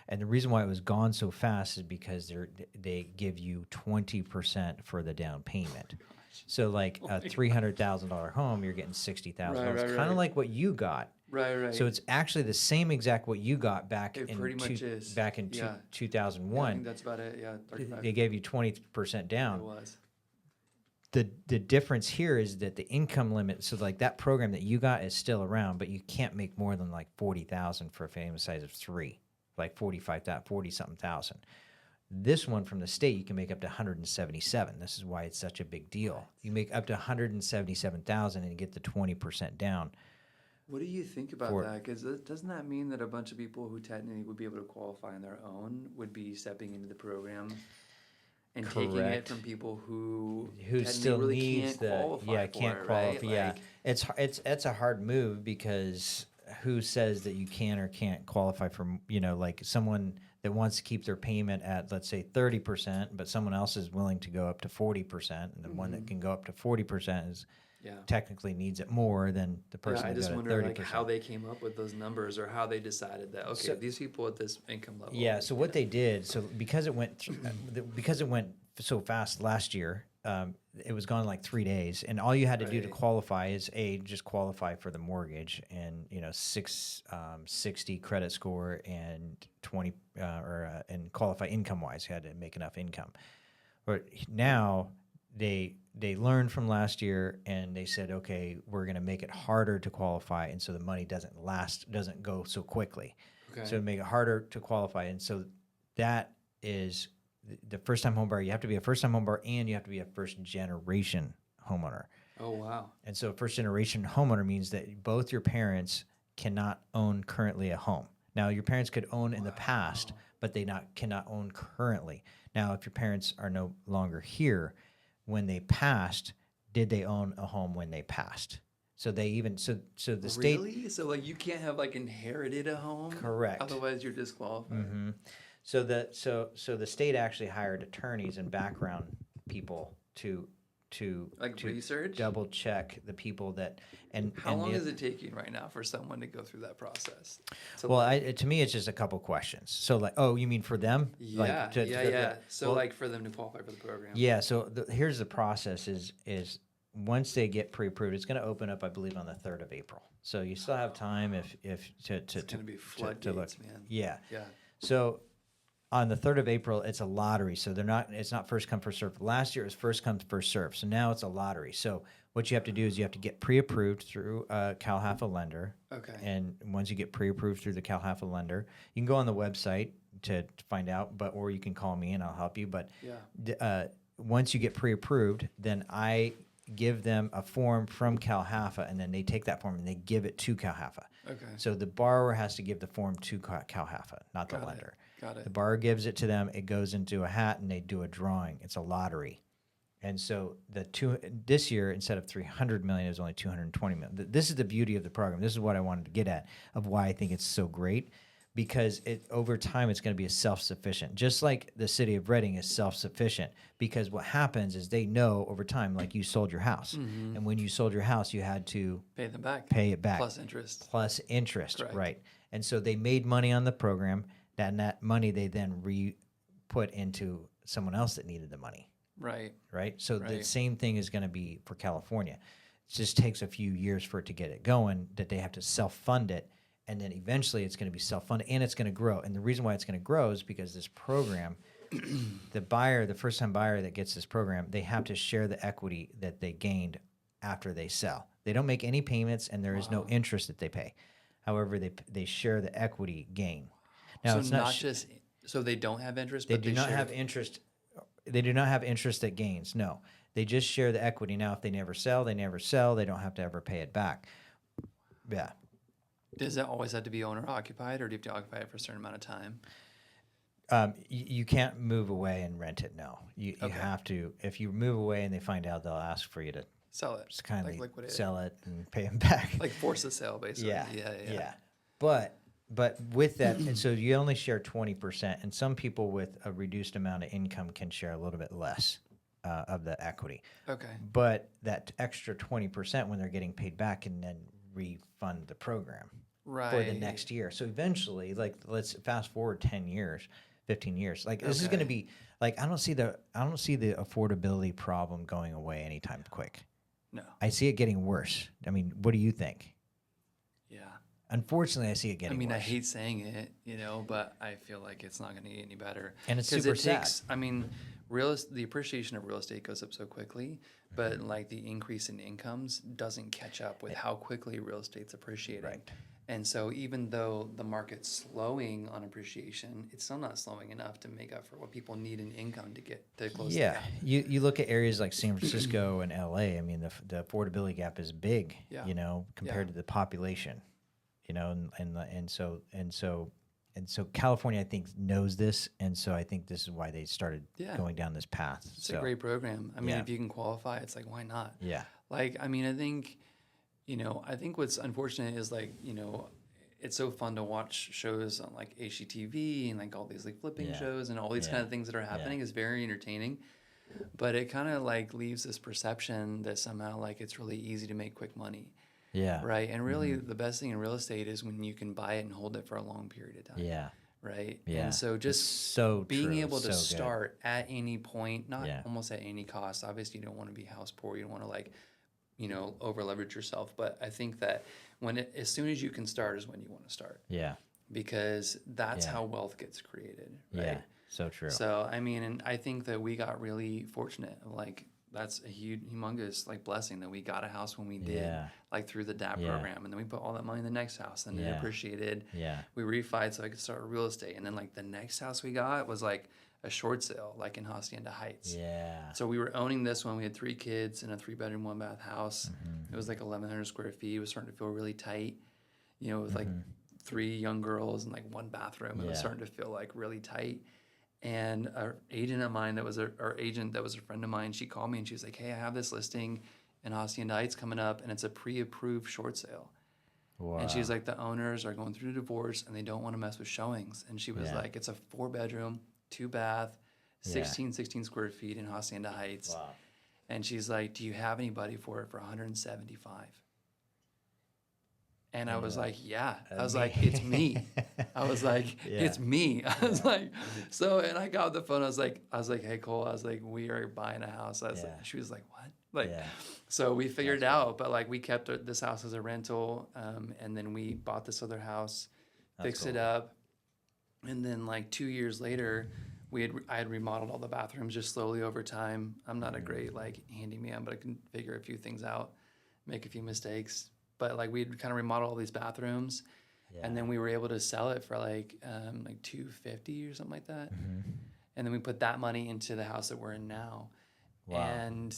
And the reason why it was gone so fast is because they give you 20% for the down payment. So like a $300,000 home, you're getting $60,000. Right, It's right, kind of right. like what you got. Right. So it's actually the same exact what you got back It in pretty much is. back in Yeah. Yeah, I 2001. think that's about it. Yeah, 35. They gave you 20% down. It was. The difference here is that the income limit, so like that program that you got is still around, but you can't make more than like 40,000 for a family size of 3, like 40-something thousand. This one from the state, you can make up to 177. This is why it's such a big deal. You make up to 177,000 and you get the 20% down. What do you think about For- that? Because doesn't that mean that a bunch of people who technically would be able to qualify on their own would be stepping into the program and taking it Correct. from people who Who technically still really needs can't qualify for can't it, qualify. right? Yeah, Like, it's a hard move because who says that you can or can't qualify for, like someone that wants to keep their payment at, let's say 30%, but someone else is willing to go up to 40%, and the one that can go up to 40% is yeah. technically needs it more than the person I that just got wonder 30%. like how they came up with those numbers or how they decided that these people at this income level. Yeah. So what they did, because it went so fast last year, it was gone in like 3 days, and all you had to do to Right. qualify is just qualify for the mortgage, and 660 credit score and 20 and qualify income wise. You had to make enough income. But now they learned from last year, and they said, okay, we're going to make it harder to qualify, and so the money doesn't go so quickly. Okay. So make it harder to qualify, and so that is the first-time home buyer. You have to be a first-time home buyer, and you have to be a first-generation homeowner. Oh wow. And so first-generation homeowner means that both your parents cannot own currently a home. Now, your parents could own in the past, but they cannot own currently. Now, if your parents are no longer here, when they passed, did they own a home when they passed? So they even so the state. Really? So like you can't have like inherited a home? Correct. Otherwise you're disqualified. Mm-hmm. So the state actually hired attorneys and background people to Like research? double check the people that and How and long the- is it taking right now for someone to go through that process? So Well, to me, it's just a couple questions. So, like, oh, you mean for them? yeah, Like, yeah. So well, like for them to qualify for the program. yeah. So here's the process: is once they get pre-approved, it's going to open up, I believe, on the 3rd of April. So you still have time if to It's gonna be look. floodgates, man. Yeah. Yeah. So on the 3rd of April, it's a lottery. So it's not first come, first serve. Last year it was first come, first serve. So now it's a lottery. So what you have to do is you have to get pre-approved through CalHFA lender. Okay. And once you get pre-approved through the CalHFA lender, you can go on the website to find out, or you can call me and I'll help you. But Yeah. once you get pre-approved, then I give them a form from CalHFA, and then they take that form and they give it to CalHFA. Okay. So the borrower has to give the form to CalHFA, not the lender. Got it. The borrower gives it to them. It goes into a hat, and they do a drawing. It's a lottery. And so this year, instead of $300 million, it was only $220 million. This is the beauty of the program. This is what I wanted to get at of why I think it's so great, because over time it's going to be self-sufficient, just like the city of Reading is self-sufficient. Because what happens is they know over time, like you sold your house, and when you sold your house, you had to pay them back, pay it back plus interest, Correct. Right? And so they made money on the program. That money they then put into someone else that needed the money. Right. So the same thing is going to be for California. It just takes a few years for it to get it going, that they have to self-fund it. And then eventually it's going to be self-funded, and it's going to grow. And the reason why it's going to grow is because this program, the first-time buyer that gets this program, they have to share the equity that they gained after they sell. They don't make any payments, and there is no interest that they pay. However, they share the equity gain. Now, so it's not just so they don't have interest, they but do not have interest. They do not have interest that gains. No, they just share the equity. Now, if they never sell, they never sell. They don't have to ever pay it back. Yeah. Does it always have to be owner occupied, or do you have to occupy it for a certain amount of time? You can't move away and rent it. No, you have to. If you move away and they find out, they'll ask for you to sell it, just kindly liquidate sell it and pay them back. Like force the sale, basically. Yeah. But with that, and so you only share 20%, and some people with a reduced amount of income can share a little bit less of the equity. Okay. But that extra 20% when they're getting paid back can then refund the program for the next year. So eventually, like, let's fast forward 10 years, 15 years. Like, this is going to be like, I don't see the affordability problem going away anytime quick. No. I see it getting worse. I mean, what do you think? Yeah. Unfortunately, I see it getting worse. I hate saying it, but I feel like it's not going to get any better. And it's super sad. The appreciation of real estate goes up so quickly, but like the increase in incomes doesn't catch up with how quickly real estate's appreciating. Right. And so even though the market's slowing on appreciation, it's still not slowing enough to make up for what people need in income to get to close the gap. You look at areas like San Francisco and LA. I mean, the affordability gap is big, compared to the population, and so California, I think, knows this, and so I think this is why they started going down this path. It's a great program. If you can qualify, it's like, why not? Yeah. I think what's unfortunate is it's so fun to watch shows on like HGTV and like all these like flipping shows and all these kind of things that are happening is very entertaining, but it kind of like leaves this perception that somehow like it's really easy to make quick money. Yeah. Right. And really the best thing in real estate is when you can buy it and hold it for a long period of time. Yeah. Right. Yeah. And so just being able to start at any point, not almost at any cost. Obviously, you don't want to be house poor. You don't want to over leverage yourself. But I think that as soon as you can start is when you want to start. Yeah. Because that's how wealth gets created. Right. Yeah. So true. So, and I think that we got really fortunate. That's a humongous blessing that we got a house when we did, through the DAP program, and then we put all that money in the next house, and it appreciated. Yeah, we refied so I could start real estate, and then the next house we got was a short sale, in Hacienda Heights. Yeah. So we were owning this one. We had 3 kids in a 3-bedroom, 1-bath house. Mm-hmm. It was 1,100 square feet. It was starting to feel really tight, with 3 young girls and 1 bathroom. It was starting to feel really tight. And our agent of mine that was a friend of mine, she called me and she was like, hey, I have this listing in Hacienda Heights coming up, and it's a pre-approved short sale. Wow. And she's like, the owners are going through a divorce and they don't want to mess with showings. And she was like, it's a 4-bedroom, 2-bath, 16 square feet in Hacienda Heights. Wow. And she's like, do you have anybody for it for 175? And I was like, yeah. I was like, it's me. I was like, it's me. I was like, so, and I got off the phone. I was like, hey, Cole, I was like, we are buying a house. She was like, what? So we figured it out, but we kept this house as a rental. And then we bought this other house, fixed it up. And then 2 years later, I had remodeled all the bathrooms just slowly over time. I'm not a great handyman, but I can figure a few things out, make a few mistakes. But we'd kind of remodel all these bathrooms, and then we were able to sell it for $250 or something like that. Mm-hmm. And then we put that money into the house that we're in now. Wow. And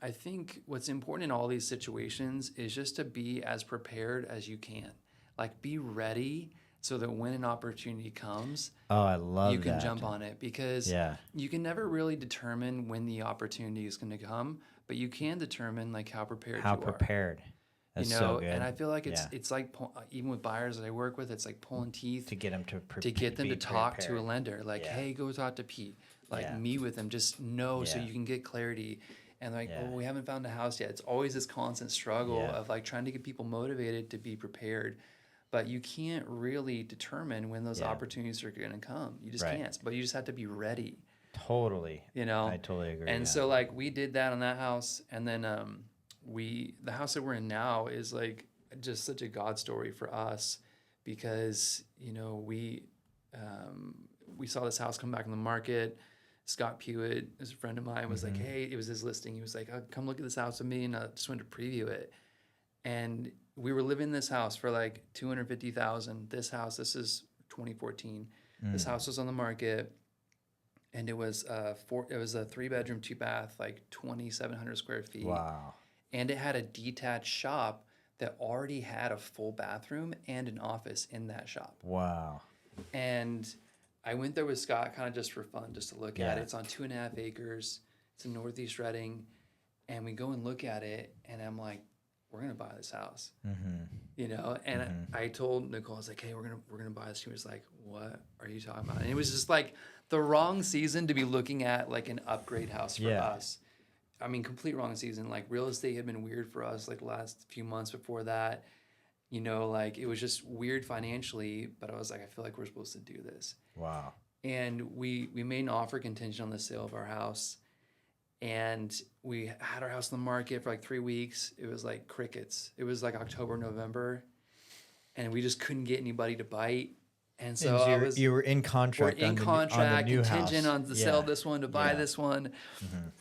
I think what's important in all these situations is just to be as prepared as you can. Like, be ready so that when an opportunity comes, Oh, I love you can that. jump on it, because Yeah. you can never really determine when the opportunity is going to come, but you can determine like how prepared How you are. prepared. That's so good. And I feel like Yeah. it's like even with buyers that I work with, it's like pulling teeth To get them to get them be to talk to a prepared. lender. Like, Yeah. hey, go talk to Pete. Like, Yeah. meet with him. Just know so Yeah. you can get clarity. And like, Yeah. oh, we haven't found a house yet. It's always this constant struggle Yeah. of like trying to get people motivated to be prepared. But you can't really determine when those Yeah. opportunities are going to come. You just Right. can't. But you just have to be ready. Totally. You know? I totally agree. And yeah. so like we did that on that house, and then the house that we're in now is like just such a God story for us, because we saw this house come back on the market. Scott Pewitt, who's a friend of mine, was like, hey, it was his listing. He was like, oh, come look at this house with me, and I just wanted to preview it. And we were living in this house for like $250,000. This is 2014. This house was on the market, and it was a 3-bedroom, 2-bath, like 2,700 square feet. Wow. And it had a detached shop that already had a full bathroom and an office in that shop. Wow. And I went there with Scott kind of just for fun, just to look Yeah. at it. It's on 2.5 acres. It's in Northeast Reading. And we go and look at it, and I'm like, we're going to buy this house. And I told Nicole, I was like, hey, we're gonna buy this. She was like, what are you talking about? And it was just like the wrong season to be looking at like an upgrade house for us. I mean, complete wrong season. Like, real estate had been weird for us like the last few months before that. Like it was just weird financially, but I was like, I feel like we're supposed to do this. Wow. And we made an offer contingent on the sale of our house. And we had our house on the market for like 3 weeks. It was like crickets. It was like October, November. And we just couldn't get anybody to bite. And so you were in contract. We're in on contract, the new contingent house. on the sale of this one to buy Yeah. this one.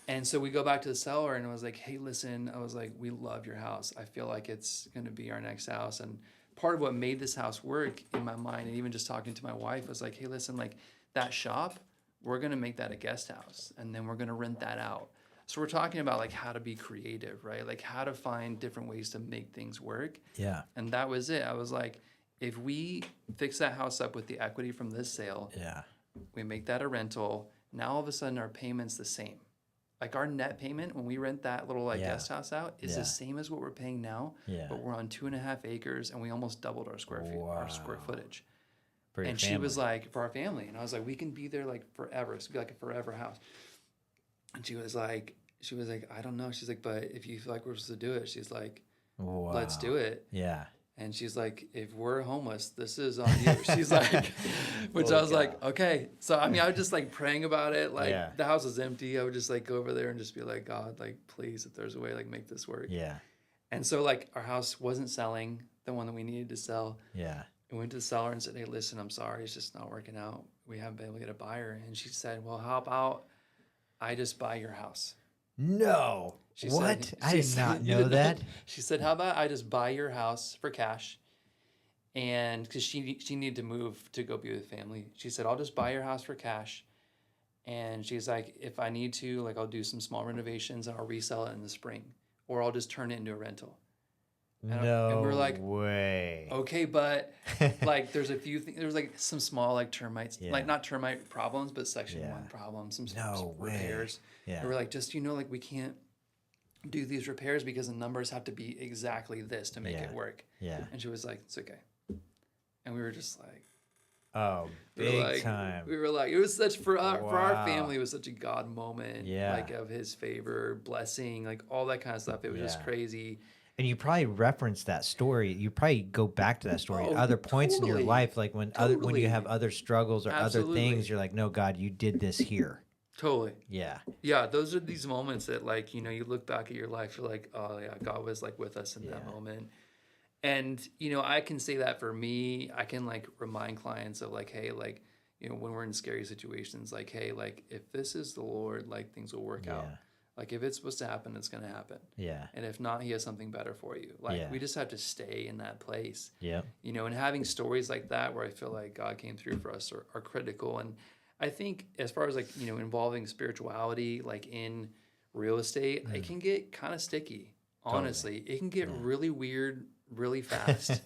And so we go back to the seller, and I was like, hey, listen, I was like, we love your house. I feel like it's going to be our next house. And part of what made this house work in my mind, and even just talking to my wife, was like, hey, listen, like that shop, we're going to make that a guest house, and then we're going to rent that out. So we're talking about like how to be creative, right? Like how to find different ways to make things work. Yeah. And that was it. I was like, if we fix that house up with the equity from this sale, Yeah. we make that a rental, now all of a sudden our payment's the same. Like our net payment when we rent that little like guest house out is the same as what we're paying now, but we're on 2.5 acres, and we almost doubled our square footage. For your and family. she was like, for our family. And I was like, we can be there like forever. It's gonna be like a forever house. And she was like, I don't know. She's like, but if you feel like we're supposed to do it, she's like, Wow. let's do it. Yeah. And she's like, if we're homeless, this is on you. She's like, which I was like, okay. So, I mean, I was just like praying about it. Like the house was empty. I would just like go over there and just be like, God, like, please, if there's a way, like make this work. Yeah. And so like our house wasn't selling, the one that we needed to sell. Yeah. We went to the seller and said, hey, listen, I'm sorry. It's just not working out. We haven't been able to get a buyer. And she said, well, how about I just buy your house? No. She what? Said, I did not know that. She said, how about I just buy your house for cash? And because she needed to move to go be with family. She said, I'll just buy your house for cash. And she's like, if I need to, like, I'll do some small renovations and I'll resell it in the spring. Or I'll just turn it into a rental. And we're like, way. Okay, but like there's a few things. There's like some small like termites, like not termite problems, but Section 1 problems, some repairs. Yeah. And we're like, just, like we can't do these repairs because the numbers have to be exactly this to make it work. Yeah. And she was like, it's okay. And we were just like, oh, big time. We were like, it was such for our family, it was such a God moment. Yeah. Like of his favor, blessing, like all that kind of stuff. It was just crazy. And you probably reference that story. You probably go back to that story at other points in your life, like when you have other struggles or other things. You're like, no, God, you did this here. Totally. Yeah. Yeah, those are these moments that like, you look back at your life, you're like, oh yeah, God was like with us in that moment. And, I can say that for me, I can like remind clients of like, hey, like, when we're in scary situations, like, hey, like if this is the Lord, like things will work out. Like if it's supposed to happen, it's going to happen. Yeah. And if not, he has something better for you. Like we just have to stay in that place. Yeah. And having stories like that where I feel like God came through for us are critical. And I think as far as like, involving spirituality, like in real estate, it can get kind of sticky. Honestly, it can get really weird really fast.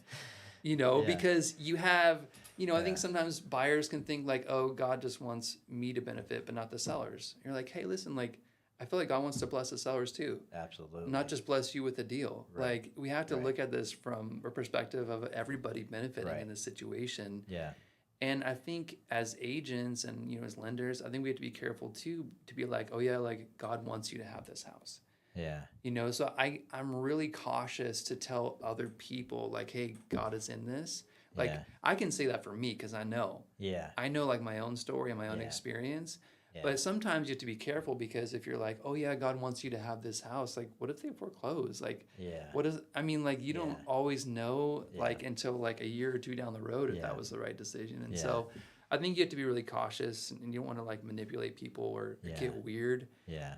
Because you have, I think sometimes buyers can think like, oh, God just wants me to benefit, but not the sellers. You're like, hey, listen, like, I feel like God wants to bless the sellers too. Absolutely. Not just bless you with a deal. Right. Like, we have to look at this from a perspective of everybody benefiting in this situation. Yeah. And I think as agents and, as lenders, I think we have to be careful too, to be like, oh yeah, like God wants you to have this house. Yeah. So I'm really cautious to tell other people like, hey, God is in this. Like I can say that for me because I know. Yeah. I know like my own story and my own experience. Yeah. But sometimes you have to be careful because if you're like, oh yeah, God wants you to have this house, like what if they foreclose? Like you don't always know like until like a year or two down the road if that was the right decision. And so I think you have to be really cautious and you don't want to like manipulate people or get weird. Yeah.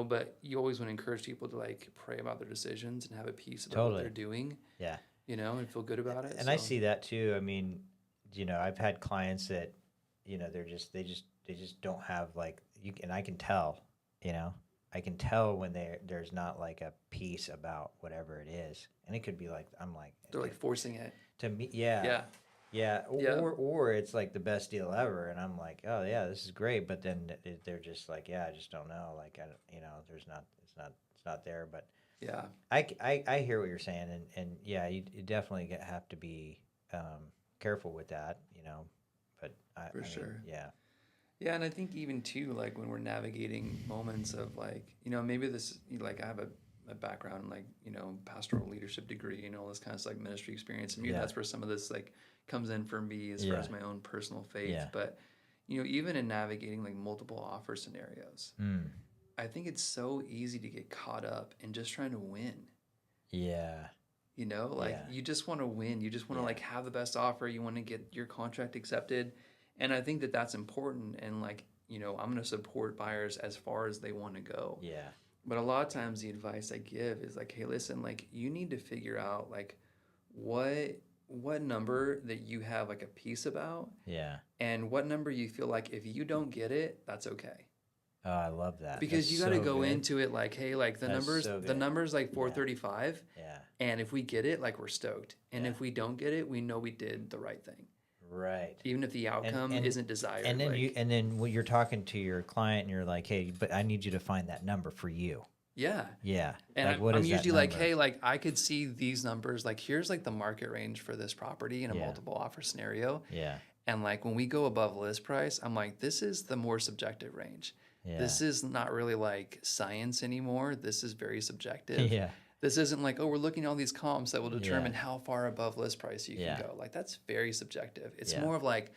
But you always want to encourage people to like pray about their decisions and have a peace about what they're doing. Yeah. And feel good about it. And I see that too. I mean, I've had clients that, they just don't have like and I can tell, I can tell when there's not like a peace about whatever it is. And it could be like they're like forcing it. To me, yeah. Or it's like the best deal ever, and I'm like, oh yeah, this is great. But then they're just like, yeah, I just don't know. Like it's not there. But yeah, I hear what you're saying, and yeah, you definitely have to be careful with that, But for sure, yeah. Yeah, and I think even too, like when we're navigating moments of like, maybe this, like I have a background in like, pastoral leadership degree, all this kind of like ministry experience. And maybe that's where some of this like comes in for me as far as my own personal faith. Yeah. But, even in navigating like multiple offer scenarios, I think it's so easy to get caught up in just trying to win. Yeah. You just want to win. You just want to like have the best offer. You want to get your contract accepted. And I think that that's important. And like, I'm going to support buyers as far as they want to go. Yeah. But a lot of times the advice I give is like, hey, listen, like you need to figure out like what number that you have like a piece about. Yeah. And what number you feel like if you don't get it, that's okay. Oh, I love that. Because you got to go into it like, hey, like the number's like 435. Yeah. And if we get it, like we're stoked. And if we don't get it, we know we did the right thing. Right. Even if the outcome isn't desired. And then when you're talking to your client and you're like, hey, but I need you to find that number for you. Yeah. Yeah. And like, I'm usually like, hey, like I could see these numbers. Like here's like the market range for this property in a multiple offer scenario. Yeah. And like when we go above list price, I'm like, this is the more subjective range. Yeah. This is not really like science anymore. This is very subjective. Yeah. This isn't like, oh, we're looking at all these comps that will determine how far above list price you can go. Like that's very subjective. It's more of like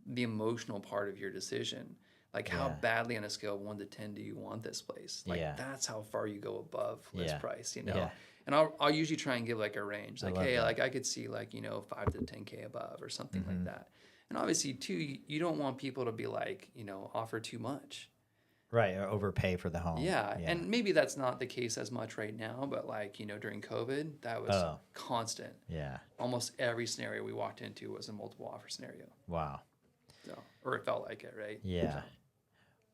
the emotional part of your decision. Like how badly on a scale of 1 to 10 do you want this place? Like that's how far you go above list price, Yeah. And I'll usually try and give like a range. Like, hey, like I could see like, 5 to 10K above or something like that. And obviously too, you don't want people to be like, offer too much. Right, or overpay for the home. Yeah, and maybe that's not the case as much right now, but like, during COVID, that was constant. Yeah. Almost every scenario we walked into was a multiple offer scenario. Wow. So, or it felt like it, right? Yeah. So.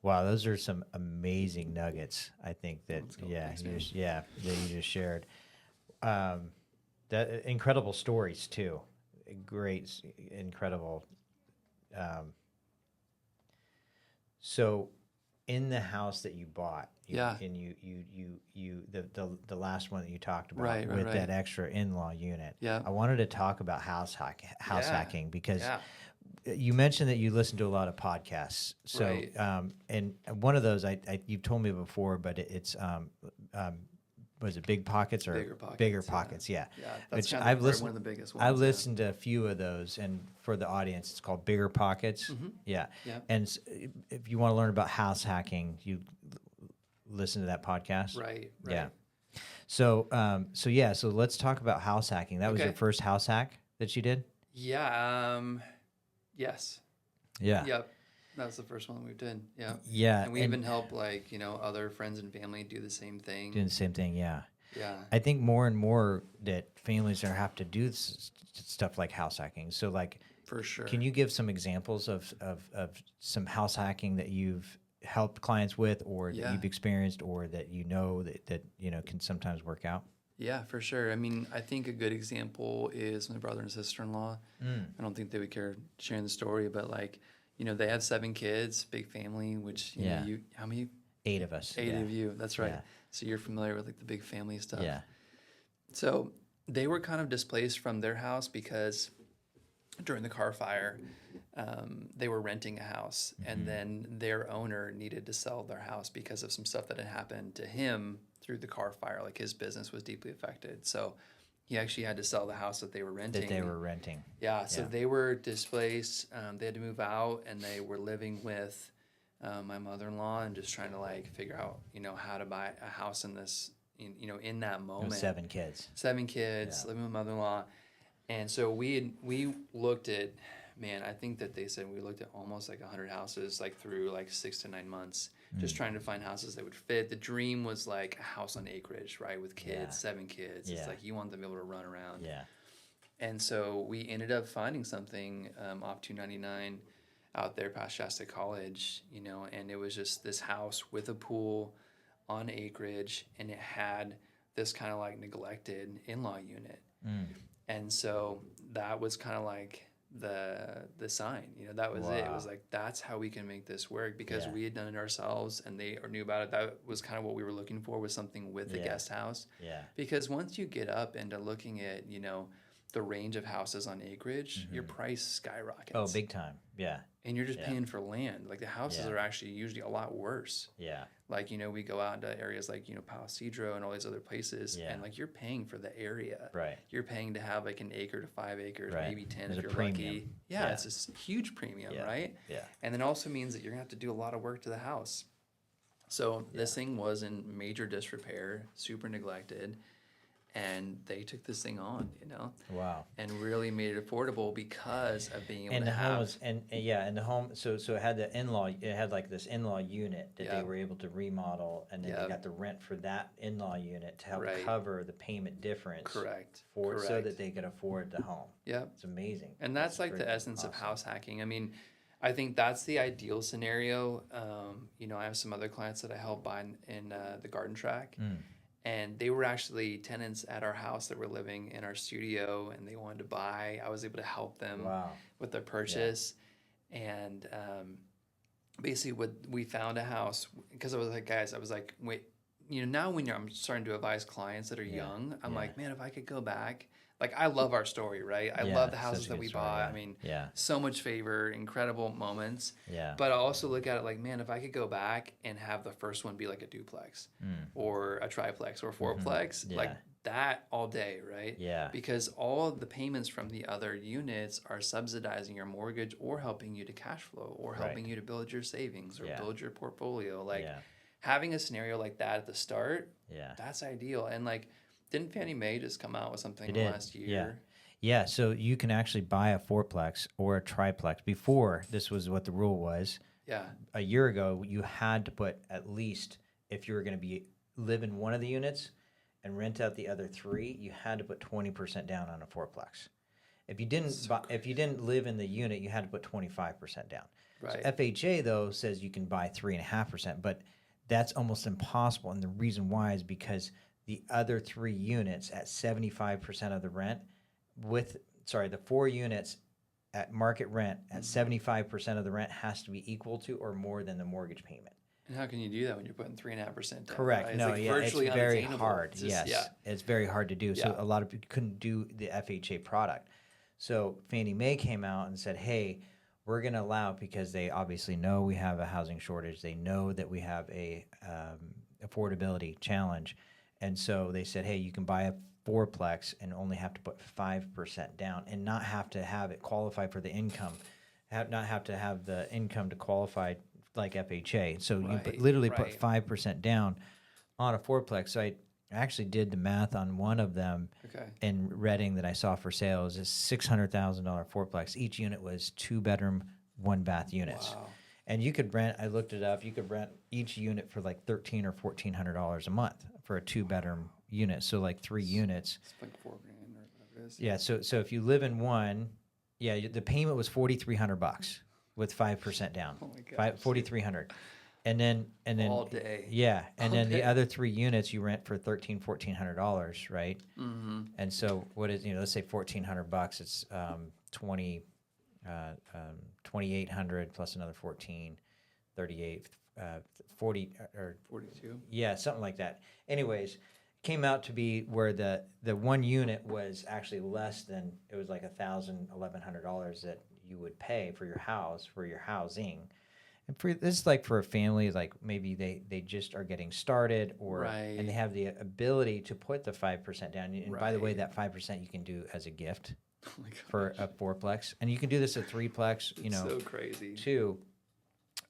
Wow, those are some amazing nuggets, I think that, Thanks, that you just shared. That incredible stories too. Great, incredible. So in the house that you bought, and the last one that you talked about with that extra in-law unit, I wanted to talk about house hacking because you mentioned that you listen to a lot of podcasts. So, and one of those you've told me before, but it's was it Big Pockets or Bigger Pockets? Yeah. That's kind of one of the biggest ones. I've listened to a few of those, and for the audience, it's called Bigger Pockets. Mm-hmm. Yeah. And if you want to learn about house hacking, you listen to that podcast. Right. Yeah. So let's talk about house hacking. That was your first house hack that you did? Yeah. Yes. Yeah. Yep. That was the first one we did. Yeah. Yeah. And we even help other friends and family do the same thing. Doing the same thing. Yeah. Yeah. I think more and more that families are have to do stuff like house hacking. So like, for sure. Can you give some examples of some house hacking that you've helped clients with, or that Yeah. you've experienced, or that that can sometimes work out? Yeah, for sure. I mean, I think a good example is my brother and sister-in-law. I don't think they would care sharing the story, but like, they had 7 kids, big family, which, Yeah. how many? 8 of us. 8 Yeah. of you. That's right. Yeah. So you're familiar with like the big family stuff. Yeah. So they were kind of displaced from their house because during the car fire, they were renting a house, and then their owner needed to sell their house because of some stuff that had happened to him through the car fire. Like his business was deeply affected. So he actually had to sell the house that they were renting. Yeah. So they were displaced. They had to move out, and they were living with my mother-in-law and just trying to like figure out, how to buy a house in this, in that moment. With 7 kids. 7 kids, living with mother-in-law. And so we looked at, man, I think that they said we looked at almost like 100 houses, like through like 6 to 9 months, just trying to find houses that would fit. The dream was like a house on acreage, right? With kids, 7 kids. It's like you want them to be able to run around. Yeah. And so we ended up finding something off 299 out there past Shasta College, and it was just this house with a pool on acreage, and it had this kind of like neglected in-law unit. And so that was kind of like the sign, that was it. It was like, that's how we can make this work, because we had done it ourselves and they knew about it. That was kind of what we were looking for, was something with the guest house. Yeah. Because once you get up into looking at, the range of houses on acreage, your price skyrockets. Oh, big time. Yeah. And you're just paying for land. Like the houses are actually usually a lot worse. Yeah. Like, we go out into areas like, Palo Cedro and all these other places, and like you're paying for the area. Right. You're paying to have like an acre to 5 acres, Right. maybe 10 There's if a you're premium. lucky. Yeah, it's a huge premium, right? Yeah. And then also means that you're going to have to do a lot of work to the house. So this thing was in major disrepair, super neglected. And they took this thing on, Wow. and really made it affordable because of being able And to the have. home was, and the home, so it had it had like this in-law unit that they were able to remodel, and then they got the rent for that in-law unit to help cover the payment difference. Correct. So that they could afford the home. Yep. It's amazing. And that's like the essence of house hacking. I mean, I think that's the ideal scenario. I have some other clients that I help buy in the garden track. And they were actually tenants at our house that were living in our studio, and they wanted to buy. I was able to help them with their purchase. And basically, we found a house, because I was like, guys, wait, now when I'm starting to advise clients that are young, I'm like, man, if I could go back. Like, I love our story, right? I love the houses that we bought. I mean, so much favor, incredible moments. Yeah. But I also look at it like, man, if I could go back and have the first one be like a duplex or a triplex or fourplex, like that all day, right? Yeah. Because all of the payments from the other units are subsidizing your mortgage or helping you to cash flow or helping you to build your savings or build your portfolio. Like having a scenario like that at the start, that's ideal. And like, didn't Fannie Mae just come out with something last year? Yeah, so you can actually buy a fourplex or a triplex. Before, this was what the rule was. Yeah. A year ago, you had to put at least, if you were going to live in one of the units and rent out the other 3, you had to put 20% down on a fourplex. If you didn't live in the unit, you had to put 25% down. Right. So FHA though says you can buy 3.5%, but that's almost impossible. And the reason why is because the other 3 units at 75% of the rent, the 4 units at market rent at 75% of the rent has to be equal to or more than the mortgage payment. And how can you do that when you're putting 3.5% down? Correct. Right? No, it's it's very unattainable. hard. It's just, It's very hard to do. So a lot of people couldn't do the FHA product. So Fannie Mae came out and said, hey, we're going to allow, because they obviously know we have a housing shortage. They know that we have a affordability challenge. And so they said, hey, you can buy a fourplex and only have to put 5% down and not have to have it qualify for the income, not have to have the income to qualify like FHA. So you literally put 5% down on a fourplex. So I actually did the math on one of them in Reading that I saw for sale. It was a $600,000 fourplex. Each unit was 2-bedroom, 1-bath units. Wow. And you could rent, I looked it up, you could rent each unit for like $1,300 or $1,400 a month for a 2-bedroom unit. So like 3 units. It's like $4,000 or whatever it is. Yeah. So if you live in one, the payment was $4,300 with 5% down. Oh my gosh. $4,300. and then all day. yeah, and All then the day. other 3 units you rent for $1,400, right? Mm-hmm. And so what is, let's say $1,400, it's 2,800 plus another 14, 38, 40 or 42. yeah, something like that. Anyways, came out to be where the one unit was actually less than, it was like $1,100 that you would pay for your house, for your housing. And for this is like for a family, like maybe they just are getting started, or and Right. they have the ability to put the 5% down. And by the way, Right. that 5% you can do as a gift Oh my for gosh. a fourplex, and you can do this at threeplex, It's so crazy. too.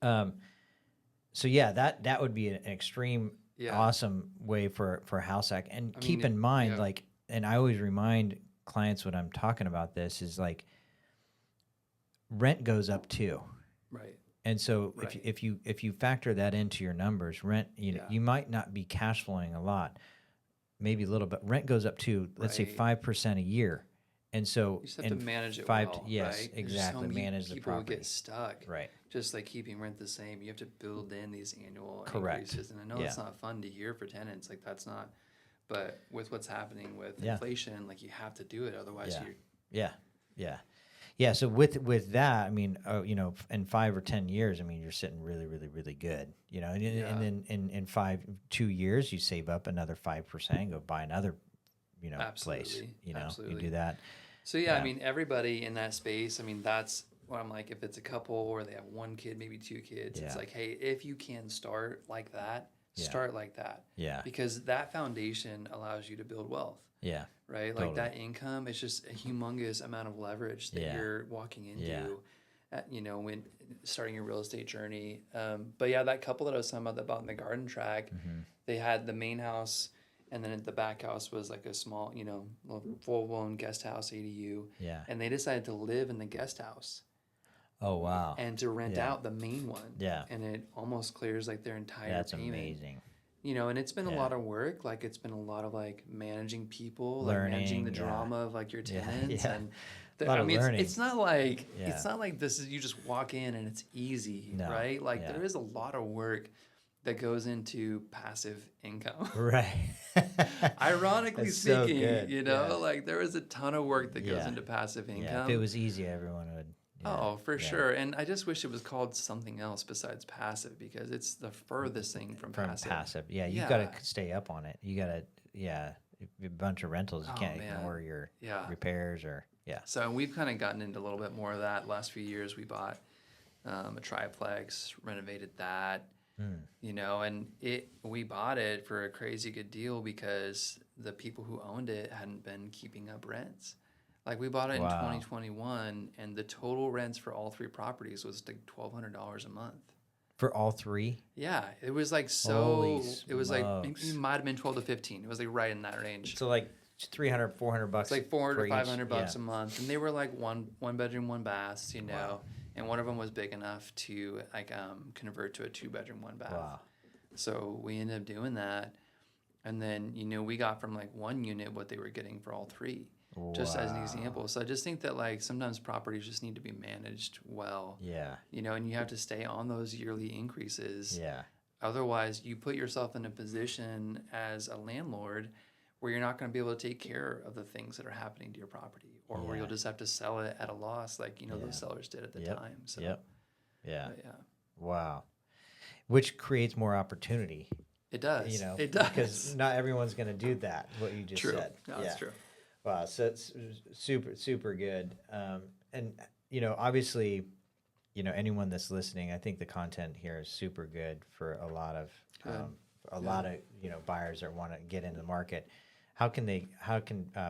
So yeah, that would be an extreme Yeah. awesome way for a house hack. And I keep mean, in mind, yeah. like, and I always remind clients when I'm talking about this is like, rent goes up too. Right. And so Right. if you factor that into your numbers, rent, Yeah. you might not be cash flowing a lot, maybe a little bit. Rent goes up too, let's say Right. 5% a year. And so You just have to manage it five, well, yes, right? There's exactly, so many manage the people who property. get stuck, Right. just like keeping rent the same. You have to build in these annual Correct. increases, and I know Yeah. it's not fun to hear for tenants. Like that's not, but with what's happening with Yeah. inflation, like you have to do it, otherwise Yeah. you're Yeah. So with that, I mean, in 5 or 10 years, I mean, you're sitting really, really, really good. Yeah. And then in 2 years, you save up another 5% and go buy another, place. Absolutely. You Absolutely. do that. So yeah, I Yeah. mean, everybody in that space. I mean, that's what I'm like. If it's a couple or they have one kid, maybe two kids, it's Yeah. like, hey, if you can start like that, Yeah. start like that, Yeah. because that foundation allows you to build wealth. Yeah. Right? Like Totally. that income is just a humongous amount of leverage that Yeah. you're walking into, Yeah. when starting your real estate journey. But yeah, that couple that I was talking about that bought in the garden tract, Mm-hmm. they had the main house, and then the back house was like a small, full-blown guest house ADU. Yeah. And they decided to live in the guest house Oh, wow. and to rent Yeah. out the main one. Yeah. And it almost clears like their entire That's payment. amazing. And it's been a Yeah. lot of work. Like it's been a lot of like managing people, like managing the Learning, yeah. drama of like your Yeah, tenants, yeah. and A lot of learning. it's not like Yeah. this is you just walk in and it's easy, No, right? Like yeah. there is a lot of work that goes into passive income. Right. Ironically That's so speaking, good. Yeah. like there is a ton of work that goes Yeah. into passive income. Yeah. If it was easy, everyone would. Yeah. Oh, for Yeah. sure. And I just wish it was called something else besides passive, because it's the furthest thing from passive. Yeah, you've Yeah. got to stay up on it. You got to, a bunch of rentals. You Oh, can't man. ignore your Yeah. repairs or, yeah. So we've kind of gotten into a little bit more of that. Last few years, we bought a triplex, renovated that, and we bought it for a crazy good deal because the people who owned it hadn't been keeping up rents. Like we bought it in Wow. 2021, and the total rents for all three properties was like $1,200 a month. For all three? Yeah, it was like Holy it was like smokes. it might have been 12 to 15. It was like right in that range. So like $300, $400. It's like 400 for to each- 500 bucks yeah. a month, and they were like one bedroom, one baths, and one of them was big enough to like convert to a 2 bedroom, one bath. Wow. So we ended up doing that, and then we got from like one unit what they were getting for all three, just as an Wow. example. So I just think that like sometimes properties just need to be managed well, Yeah. and you have to stay on those yearly increases. Yeah. Otherwise, you put yourself in a position as a landlord where you're not going to be able to take care of the things that are happening to your property, or where Yeah. you'll just have to sell it at a loss, like Yeah. those sellers did at the Yep. time. So, Yep. Yeah. but yeah, Wow. Which creates more opportunity. it does. It Because does. not everyone's going to do that, what you just True. said. No, yeah. it's true. Wow, so it's super, super good. And, obviously, anyone that's listening, I think the content here is super good for a lot of, buyers that want to get into the market. How can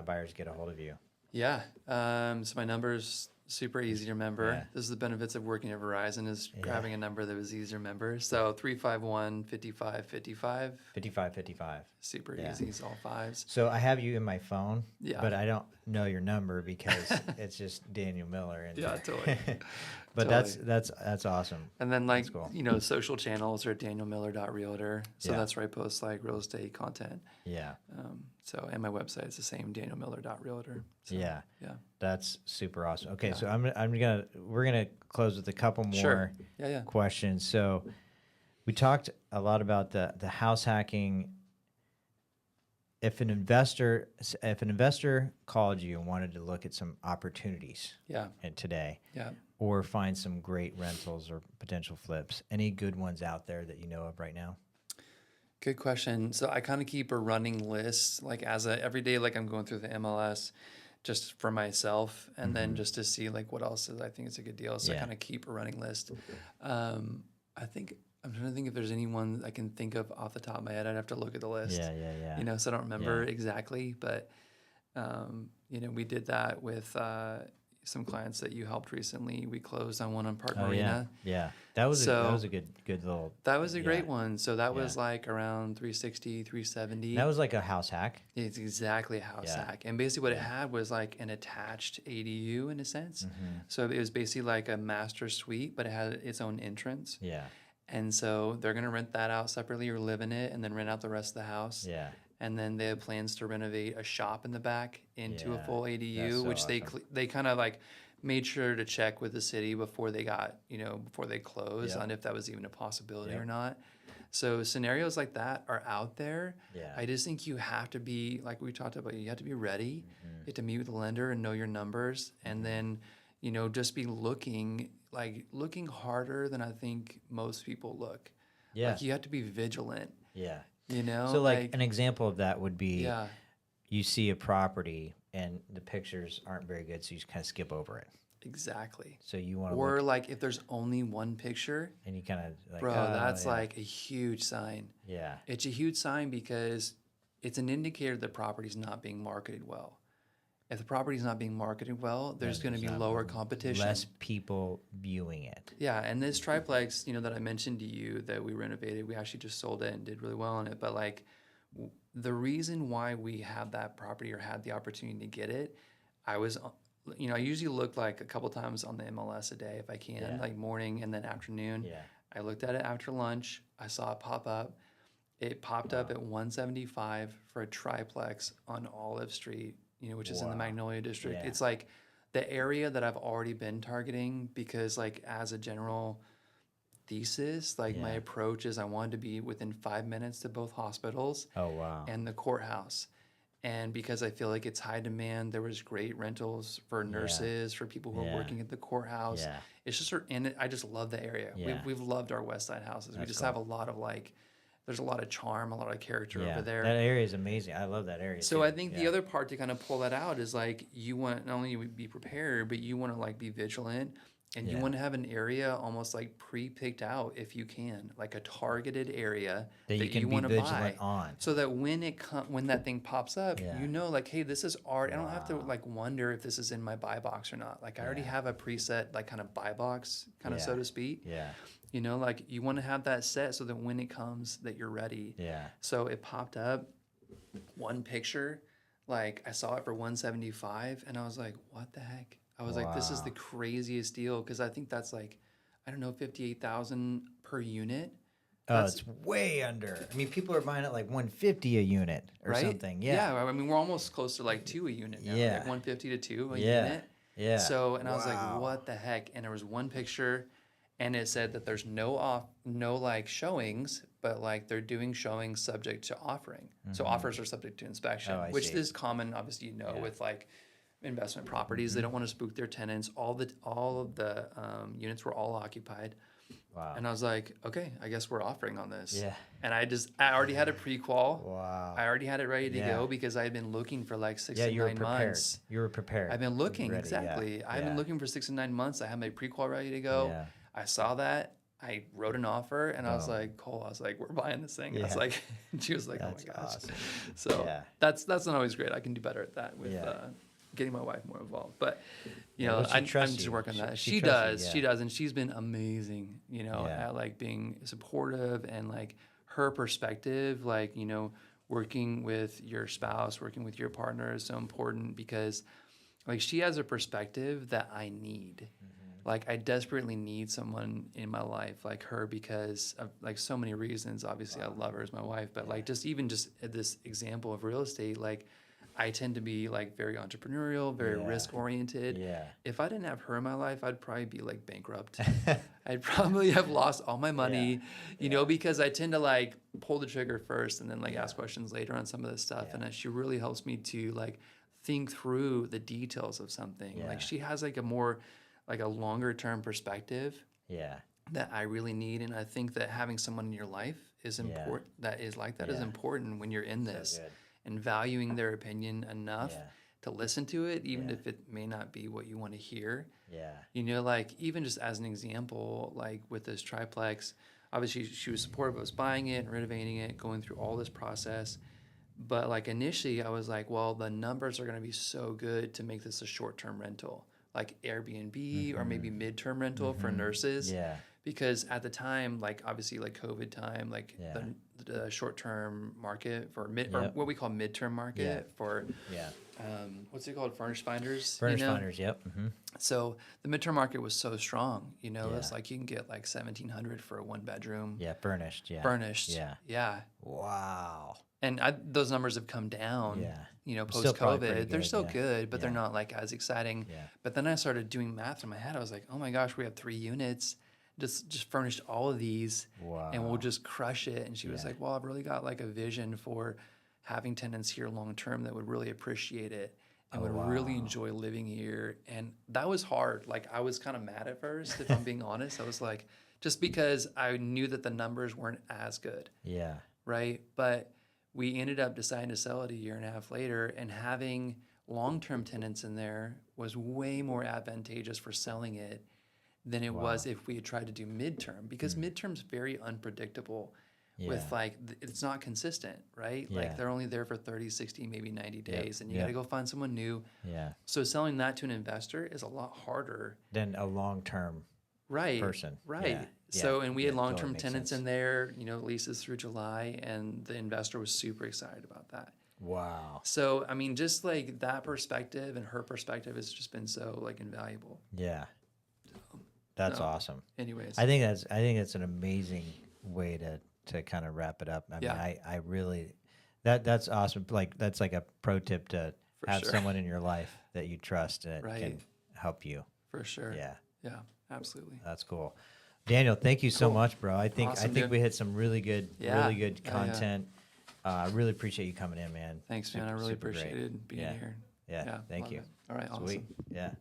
buyers get a hold of you? Yeah. So my number's super easy to remember. Yeah. This is the benefits of working at Verizon, is grabbing a number that was easy to remember. So 351-5555. 5555. Super Yeah. easy. It's all fives. So I have you in my phone, Yeah. but I don't know your number because it's just Daniel Miller. And Yeah, totally. But Totally. that's awesome. And then like, cool. social channels are danielmiller.realtor. So Yeah. that's where I post like real estate content. Yeah. And my website is the same, danielmiller.realtor. So, Yeah. Yeah. That's super awesome. Okay, Yeah. so we're gonna close with a couple more Sure. Yeah. questions. So, We talked a lot about the house hacking. If an investor called you and wanted to look at some opportunities Yeah. today, Yeah. or find some great rentals or potential flips, any good ones out there that you know of right now? Good question. So I kind of keep a running list, like every day, like I'm going through the MLS just for myself, and then just to see like what else is I think it's a good deal. So I Yeah. kind of keep a running list. I think I'm trying to think if there's anyone I can think of off the top of my head. I'd have to look at the list. Yeah. You know, so I don't remember Yeah. exactly, but you know, we did that with some clients that you helped recently. We closed on one on Park Marina. Yeah. That was So a good little. that was a Yeah. great one. So that was Yeah. like around 360, 370. That was like a house hack. It's exactly a house Yeah. hack. And basically what it Yeah. had was like an attached ADU in a sense. Mm-hmm. So it was basically like a master suite, but it had its own entrance. Yeah. And so they're going to rent that out separately or live in it and then rent out the rest of the house. Yeah. And then they have plans to renovate a shop in the back into a Yeah. full That's ADU, so which awesome. they kind of like made sure to check with the city before they before they closed Yep. on if that was even a possibility Yep. or not. So scenarios like that are out there. Yeah. I just think you have to be, like we talked about, you have to be ready. Mm-hmm. You have to meet with the lender and know your numbers. And then, just be looking harder than I think most people look. Yeah. Like you have to be vigilant, Yeah. So So like an example of that would be yeah, you see a property and the pictures aren't very good, so you just kind of skip over it. exactly. So you want to Or look like if there's only one picture, and you kind of like, bro, oh, that's yeah. like a huge sign. Yeah. It's a huge sign because it's an indicator the property's not being marketed well. If the property's not being marketed well, there's going to be not lower competition. less people viewing it. Yeah, and this triplex, that I mentioned to you that we renovated, we actually just sold it and did really well on it. But like the reason why we have that property or had the opportunity to get it, I was, I usually look like a couple times on the MLS a day if I can, Yeah. like morning and then afternoon. Yeah. I looked at it after lunch. I saw it pop up. It popped up at 175 for a triplex on Olive Street, which is in the Wow. Magnolia District. Yeah. It's like the area that I've already been targeting because, like, as a general thesis, like my Yeah. approach is I wanted to be within 5 minutes to both hospitals Oh wow. and the courthouse. And because I feel like it's high demand, there was great rentals for nurses, for people who are Yeah. working at the courthouse. Yeah. It's just, I just love the area. Yeah. We've loved our West Side houses. We That's just cool. have a lot of there's a lot of charm, a lot of character Yeah. over there. That area is amazing. I love that area. So too. I think the Yeah. other part to kind of pull that out is like you want not only be prepared, but you want to like be vigilant, and you Yeah. want to have an area almost like pre-picked out if you can, like a targeted area that you can be want to vigilant buy, on. so that when that thing pops up, Yeah. like, hey, this is art. I don't have to Wow. like wonder if this is in my buy box or not. Like I already Yeah. have a preset like kind of buy box, kind of so Yeah. to speak. Yeah. Like you want to have that set so that when it comes that you're ready. Yeah. So it popped up, one picture, like I saw it for 175 and I was like, what the heck? I was like, this is Wow. the craziest deal because I think that's like, I don't know, 58,000 per unit. Oh, That's- it's way under. I mean, people are buying it like 150 a unit or right? something. Yeah. I mean, we're almost close to like 2 a unit now. Yeah. Like 150 to 2 a Yeah. unit. Yeah. So, and I was Wow. like, what the heck? And there was one picture and it said that there's no like showings, but like they're doing showings subject to offering. So offers are subject to inspection, Oh, I which see. is common, obviously, Yeah. with like investment properties. They don't want to spook their tenants. All of the units were all occupied. Wow. And I was like, okay, I guess we're offering on this. Yeah. And I already had a pre-qual. Wow. I already had it ready to Yeah. go because I had been looking for like 6 Yeah, to you were 9 prepared. months. You were prepared. I've been looking, Ready, yeah. exactly. I've been Yeah. looking for 6 to 9 months. I had my pre-qual ready to go. Yeah. I saw that. I wrote an offer and I was Boom. like, Cole, I was like, we're buying this thing. I was Yeah. like, and she was like, That's oh my gosh. awesome. So Yeah. that's not always great. I can do better at that with Yeah. getting my wife more involved. But, Well, she I'm trusts just you. working on that. She She trusts you, does. yeah. She does. And she's been amazing, Yeah. at like being supportive and like her perspective, like, working with your spouse, working with your partner is so important because like she has a perspective that I need. Like I desperately need someone in my life like her because of like so many reasons. Obviously I love her as my wife, but like just even just this example of real estate, like I tend to be like very entrepreneurial, very Yeah. risk oriented. Yeah. If I didn't have her in my life, I'd probably be like bankrupt. I'd probably have lost all my money, you know, because I tend to like pull the trigger first and then like ask questions later on some of this stuff. Yeah. And she really helps me to like think through the details of something. Yeah. Like she has like a more like a longer term perspective Yeah. that I really need. And I think that having someone in your life is important. That is like that is important when you're in this, good. and valuing their opinion enough Yeah. to listen to it, even Yeah. if it may not be what you want to hear. Yeah. You know, like even just as an example, like with this triplex, obviously she was supportive of us buying it and renovating it, going through all this process. But like initially I was like, well, the numbers are going to be so good to make this a short-term rental, like Airbnb or maybe mid-term rental for nurses. Yeah. Because at the time, like obviously like COVID time, like Yeah. the short-term market for or Yep. what we call midterm market for Yeah. what's it called? Furnish finders. Furnish you know? finders. Yep. Mm-hmm. So the midterm market was so strong, you know, Yeah. it's like you can get like 1,700 for a 1 bedroom Yeah. Furnished. Yeah. furnished. Yeah. Yeah. Wow. And those numbers have come down, Yeah. you know, Still probably post-COVID. pretty They're good, still yeah. good, but they're Yeah. not like as exciting. Yeah. But then I started doing math in my head. I was like, oh my gosh, we have 3 units, just furnished all of these, Wow. and we'll just crush it. And she was Yeah. like, well, I've really got like a vision for having tenants here long term that would really appreciate it and would really enjoy living here. And that was hard. Like I was kind of mad at first, if I'm being honest. I was like, just because I knew that the numbers weren't as good, Yeah. right? But we ended up deciding to sell it a year and a half later, and having long-term tenants in there was way more advantageous for selling it than it was if we had tried to do midterm, because midterm's very unpredictable with like, it's not consistent, right? Yeah. Like they're only there for 30, 60, maybe 90 days, and you Yep. got to go find someone new. Yeah. So selling that to an investor is a lot harder. Then a long-term Right. person. Right. Yeah. So, and we had Yeah, totally long-term makes tenants sense. in there, you know, leases through July, and the investor was super excited about that. Wow. So, I mean, just like that perspective and her perspective has just been so like invaluable. Yeah. That's So, awesome. Anyways. I think that's an amazing way to kind of wrap it up. I mean, Yeah. I really that's awesome. Like that's like a pro tip to For have sure. someone in your life that you trust that Right. can help you. For sure. Yeah. Yeah, absolutely. That's cool. Daniel, thank you so Cool. much, bro. I think Awesome, we dude. hit some really good Yeah. Yeah, yeah. content. I really appreciate you coming in, man. Thanks, man. I really Super great. appreciated being Yeah. here. Yeah. Thank love you. it. All right, Sweet. awesome. Yeah.